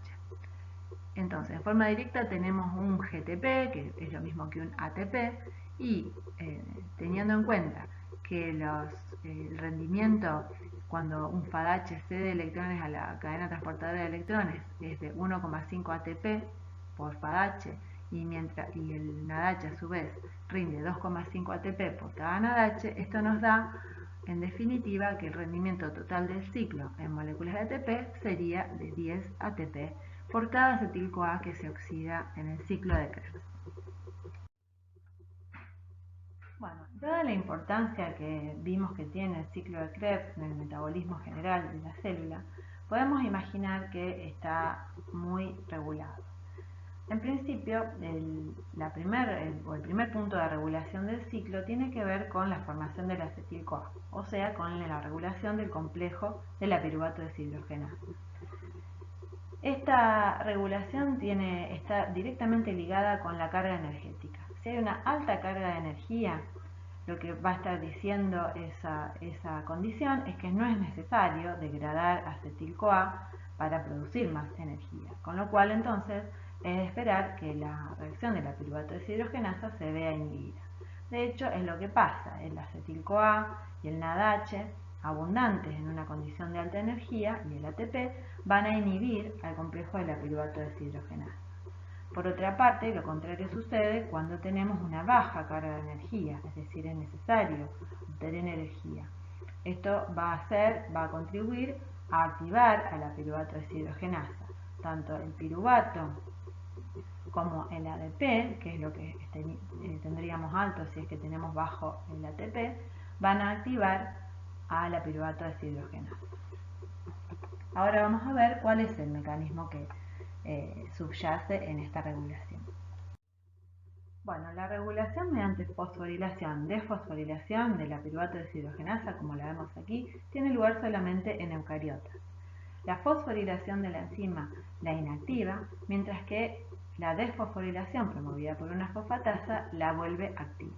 Entonces, en forma directa tenemos un GTP, que es lo mismo que un ATP, y teniendo en cuenta que el rendimiento cuando un FADH cede electrones a la cadena transportadora de electrones es de 1,5 ATP por FADH y el NADH a su vez rinde 2,5 ATP por cada NADH, esto nos da en definitiva que el rendimiento total del ciclo en moléculas de ATP sería de 10 ATP por cada acetil-CoA que se oxida en el ciclo de Krebs. Bueno, dada la importancia que vimos que tiene el ciclo de Krebs en el metabolismo general de la célula, podemos imaginar que está muy regulado. En principio, el primer punto de regulación del ciclo tiene que ver con la formación del acetil-CoA, o sea, con la regulación del complejo de la piruvato deshidrogenasa. Esta regulación está directamente ligada con la carga energética. Si hay una alta carga de energía, lo que va a estar diciendo esa condición es que no es necesario degradar acetil-CoA para producir más energía, con lo cual entonces es de esperar que la reacción de la piruvato deshidrogenasa se vea inhibida. De hecho, es lo que pasa. El acetil-CoA y el NADH, abundantes en una condición de alta energía, y el ATP, van a inhibir al complejo de la piruvato deshidrogenasa. Por otra parte, lo contrario sucede cuando tenemos una baja carga de energía, es decir, es necesario obtener energía. Esto va a contribuir a activar a la piruvato deshidrogenasa. Tanto el piruvato como el ADP, que es lo que tendríamos alto si es que tenemos bajo el ATP, van a activar a la piruvato deshidrogenasa. Ahora vamos a ver cuál es el mecanismo que subyace en esta regulación. Bueno, la regulación mediante fosforilación, desfosforilación de la piruvato deshidrogenasa, como la vemos aquí, tiene lugar solamente en eucariotas. La fosforilación de la enzima la inactiva, mientras que la desfosforilación promovida por una fosfatasa la vuelve activa.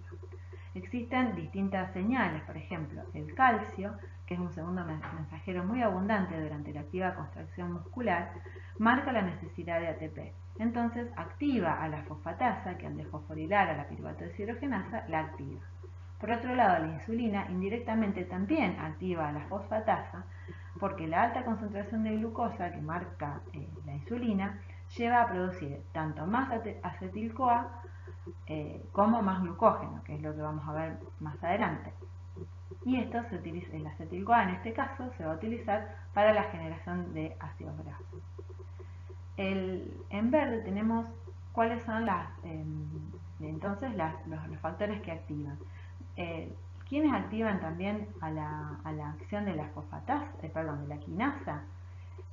Existen distintas señales, por ejemplo, el calcio, que es un segundo mensajero muy abundante durante la activa contracción muscular, marca la necesidad de ATP. Entonces activa a la fosfatasa, que al desfosforilar a la piruvato deshidrogenasa la activa. Por otro lado, la insulina indirectamente también activa a la fosfatasa, porque la alta concentración de glucosa que marca la insulina lleva a producir tanto más acetil-CoA como más glucógeno, que es lo que vamos a ver más adelante. Y esto el acetil-CoA en este caso se va a utilizar para la generación de ácidos grasos. En verde tenemos cuáles son los factores que activan. ¿Quiénes activan también a la acción de la de la quinasa?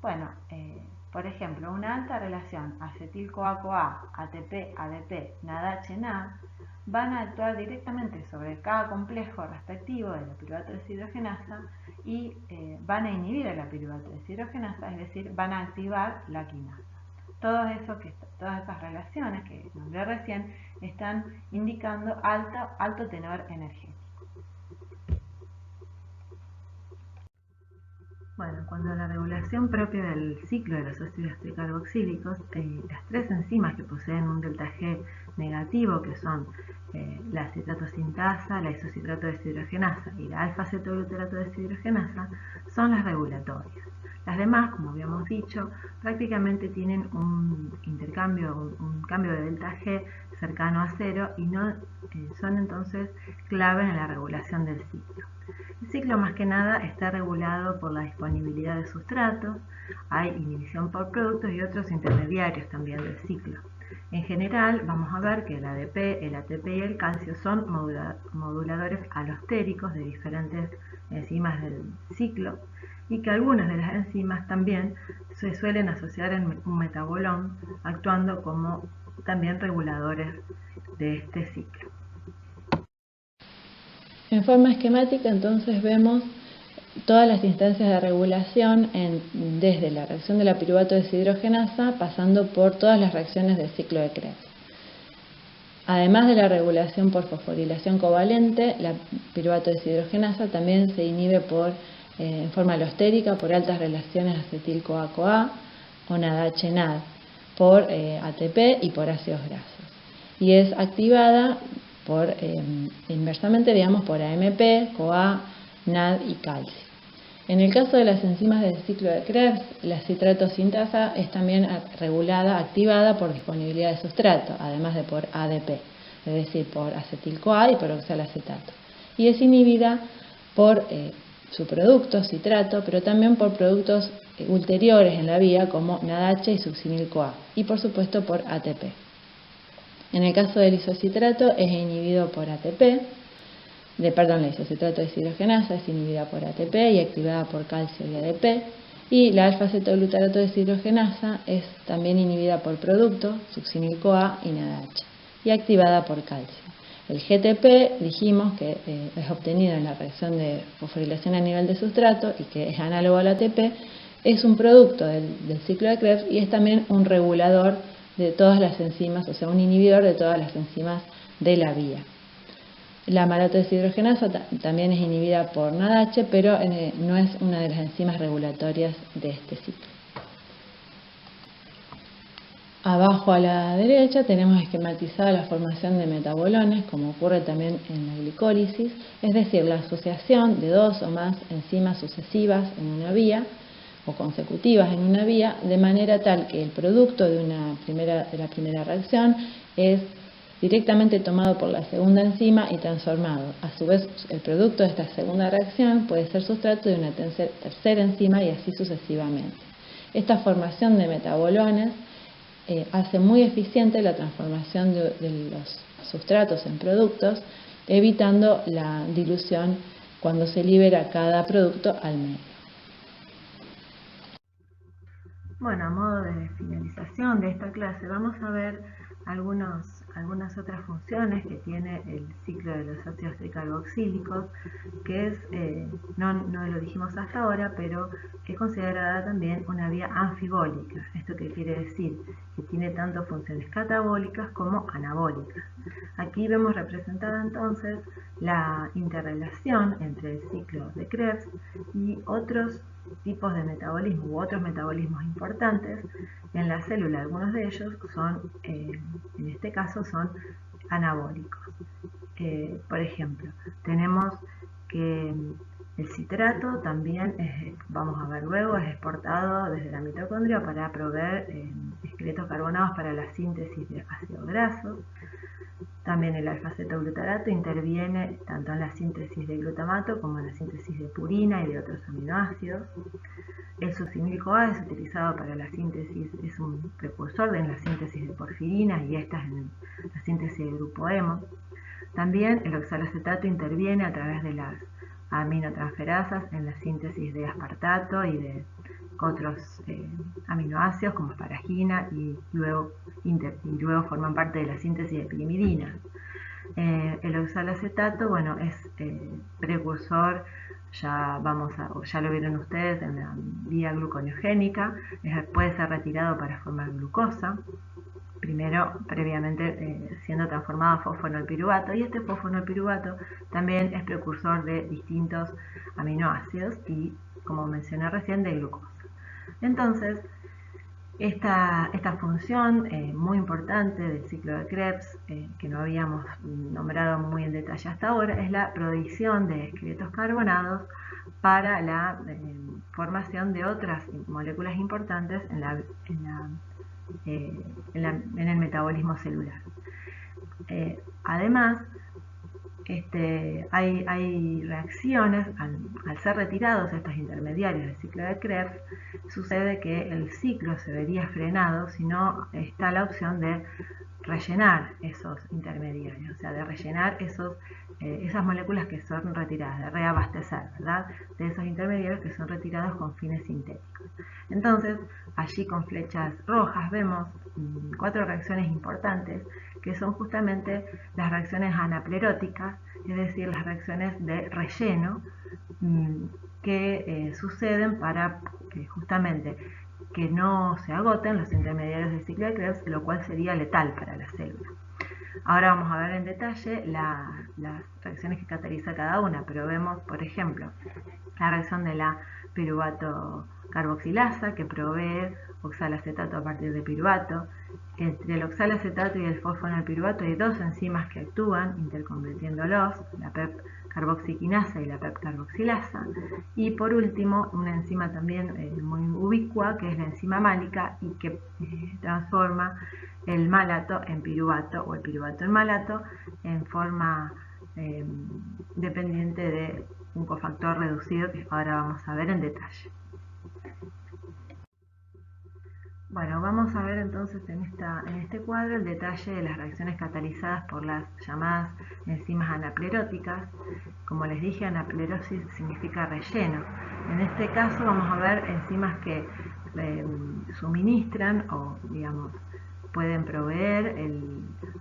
Bueno, por ejemplo, una alta relación acetil-CoA-CoA, ATP-ADP, NADH-NAD van a actuar directamente sobre cada complejo respectivo de la piruvato deshidrogenasa y van a inhibir a la piruvato deshidrogenasa, es decir, van a activar la quinasa. Todas esas relaciones que nombré recién están indicando alto tenor energético. Bueno, cuando la regulación propia del ciclo de los ácidos tricarboxílicos, las tres enzimas que poseen un delta G negativo, que son la citrato sintasa, la isocitrato deshidrogenasa y la alfa-cetoglutarato deshidrogenasa, son las regulatorias. Las demás, como habíamos dicho, prácticamente tienen un cambio de delta G cercano a cero y no son entonces clave en la regulación del ciclo. El ciclo más que nada está regulado por la disponibilidad de sustratos, hay inhibición por productos y otros intermediarios también del ciclo. En general vamos a ver que el ADP, el ATP y el calcio son moduladores alostéricos de diferentes enzimas del ciclo y que algunas de las enzimas también se suelen asociar en un metabolón, actuando como también reguladores de este ciclo.
En forma esquemática entonces vemos todas las instancias de regulación desde la reacción de la piruvato deshidrogenasa pasando por todas las reacciones del ciclo de Krebs. Además de la regulación por fosforilación covalente, la piruvato deshidrogenasa también se inhibe en forma alostérica por altas relaciones acetil-CoA-CoA o NADH-NAD, por ATP y por ácidos grasos. Y es activada inversamente, por AMP, CoA, NAD y calcio. En el caso de las enzimas del ciclo de Krebs, la citrato sintasa es también activada por disponibilidad de sustrato, además de por ADP, es decir, por acetil-CoA y por oxalacetato. Y es inhibida por su producto, citrato, pero también por productos ulteriores en la vía como NADH y succinil-CoA, y por supuesto por ATP. En el caso del isocitrato es inhibido por ATP, la isocitrato deshidrogenasa es inhibida por ATP y activada por calcio y ADP, Y la alfa-cetoglutarato deshidrogenasa es también inhibida por producto, succinil-CoA y NADH, y activada por calcio. El GTP dijimos que es obtenido en la reacción de fosforilación a nivel de sustrato y que es análogo al ATP, es un producto del ciclo de Krebs y es también un regulador de todas las enzimas, o sea, un inhibidor de todas las enzimas de la vía. La malato deshidrogenasa también es inhibida por NADH, pero no es una de las enzimas regulatorias de este ciclo. Abajo a la derecha tenemos esquematizada la formación de metabolones, como ocurre también en la glicólisis, es decir, la asociación de dos o más enzimas sucesivas en una vía o consecutivas en una vía, de manera tal que el producto de la primera reacción es directamente tomado por la segunda enzima y transformado. A su vez, el producto de esta segunda reacción puede ser sustrato de una tercera enzima y así sucesivamente. Esta formación de metabolones hace muy eficiente la transformación de los sustratos en productos, evitando la dilución cuando se libera cada producto al medio.
Bueno, a modo de finalización de esta clase vamos a ver algunas otras funciones que tiene el ciclo de los ácidos tricarboxílicos, que es, no lo dijimos hasta ahora, pero es considerada también una vía anfibólica. ¿Esto qué quiere decir? Que tiene tanto funciones catabólicas como anabólicas. Aquí vemos representada entonces la interrelación entre el ciclo de Krebs y otros tipos de metabolismo u otros metabolismos importantes en la célula. Algunos de ellos son, en este caso, son anabólicos. Por ejemplo, tenemos que el citrato también, vamos a ver luego, es exportado desde la mitocondria para proveer esqueletos carbonados para la síntesis de ácidos grasos. También el alfa-cetoglutarato interviene tanto en la síntesis de glutamato como en la síntesis de purina y de otros aminoácidos. El succinil-CoA es utilizado para la síntesis, es un precursor en la síntesis de porfirinas y estas en la síntesis del grupo hemo. También el oxalacetato interviene a través de las aminotransferasas en la síntesis de aspartato y de otros aminoácidos como asparagina y luego forman parte de la síntesis de pirimidina. El oxalacetato, bueno, es precursor, ya lo vieron ustedes, en la vía gluconeogénica, puede ser retirado para formar glucosa, previamente siendo transformado a fosfonolpiruvato, y este fosfonolpiruvato también es precursor de distintos aminoácidos y, como mencioné recién, de glucosa. Entonces, esta función muy importante del ciclo de Krebs, que no habíamos nombrado muy en detalle hasta ahora, es la provisión de esqueletos carbonados para la formación de otras moléculas importantes en el metabolismo celular. Además, hay reacciones, al ser retirados estos intermediarios del ciclo de Krebs, sucede que el ciclo se vería frenado si no está la opción de rellenar esos intermediarios, o sea, de rellenar esas moléculas que son retiradas, de reabastecer, ¿verdad?, de esos intermediarios que son retirados con fines sintéticos. Entonces, allí con flechas rojas vemos 4 reacciones importantes que son justamente las reacciones anapleróticas, es decir, las reacciones de relleno que suceden para justamente que no se agoten los intermediarios del ciclo de Krebs, lo cual sería letal para la célula. Ahora vamos a ver en detalle las reacciones que cataliza cada una, pero vemos, por ejemplo, la reacción de la piruvato carboxilasa, que provee oxalacetato a partir de piruvato. Entre el oxalacetato y el fosfonolpiruvato hay 2 enzimas que actúan interconvirtiéndolos, la PEP carboxiquinasa y la PEP carboxilasa. Y por último, una enzima también muy ubicua, que es la enzima málica y que transforma el malato en piruvato o el piruvato en malato en forma dependiente de un cofactor reducido que ahora vamos a ver en detalle. Bueno, vamos a ver entonces en este cuadro el detalle de las reacciones catalizadas por las llamadas enzimas anapleróticas. Como les dije, anaplerosis significa relleno. En este caso vamos a ver enzimas que suministran o, digamos, pueden proveer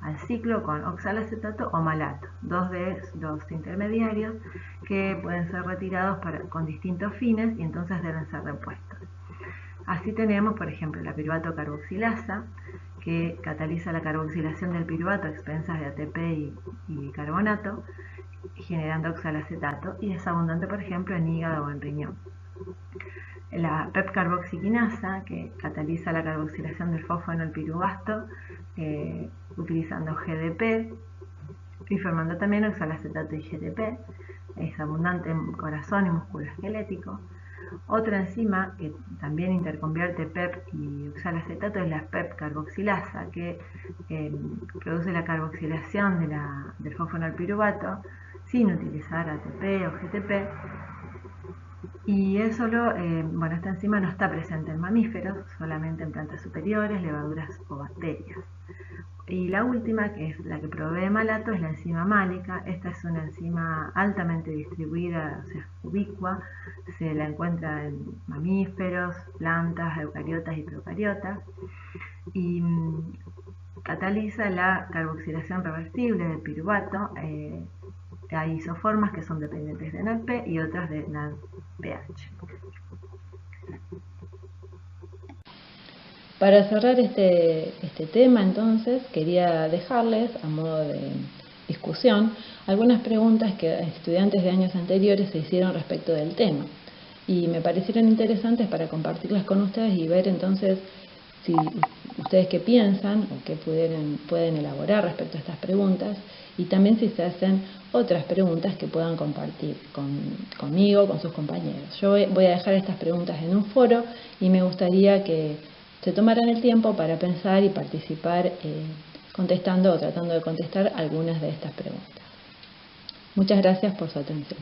al ciclo con oxalacetato o malato, dos de los intermediarios que pueden ser retirados con distintos fines y entonces deben ser repuestos. Así tenemos, por ejemplo, la piruvato carboxilasa, que cataliza la carboxilación del piruvato a expensas de ATP y bicarbonato, generando oxalacetato, y es abundante, por ejemplo, en hígado o en riñón. La PEP-carboxiquinasa, que cataliza la carboxilación del fosfonolpiruvato utilizando GDP y formando también oxalacetato y GDP, es abundante en corazón y músculo esquelético. Otra enzima que también interconvierte PEP y oxalacetato es la PEP-carboxilasa, que produce la carboxilación del fosfonolpiruvato sin utilizar ATP o GTP. Y bueno, esta enzima no está presente en mamíferos, solamente en plantas superiores, levaduras o bacterias. Y la última, que es la que provee malato, es la enzima málica. Esta es una enzima altamente distribuida, o sea, ubicua. Se la encuentra en mamíferos, plantas, eucariotas y procariotas. Y cataliza la carboxilación reversible del piruvato. Hay isoformas que son dependientes de NADP y otras de NADPH.
Para cerrar este tema, entonces, quería dejarles, a modo de discusión, algunas preguntas que estudiantes de años anteriores se hicieron respecto del tema. Y me parecieron interesantes para compartirlas con ustedes y ver entonces si ustedes qué piensan o qué pueden elaborar respecto a estas preguntas, y también si se hacen otras preguntas que puedan compartir conmigo, con sus compañeros. Yo voy a dejar estas preguntas en un foro y me gustaría que se tomaran el tiempo para pensar y participar contestando o tratando de contestar algunas de estas preguntas. Muchas gracias por su atención.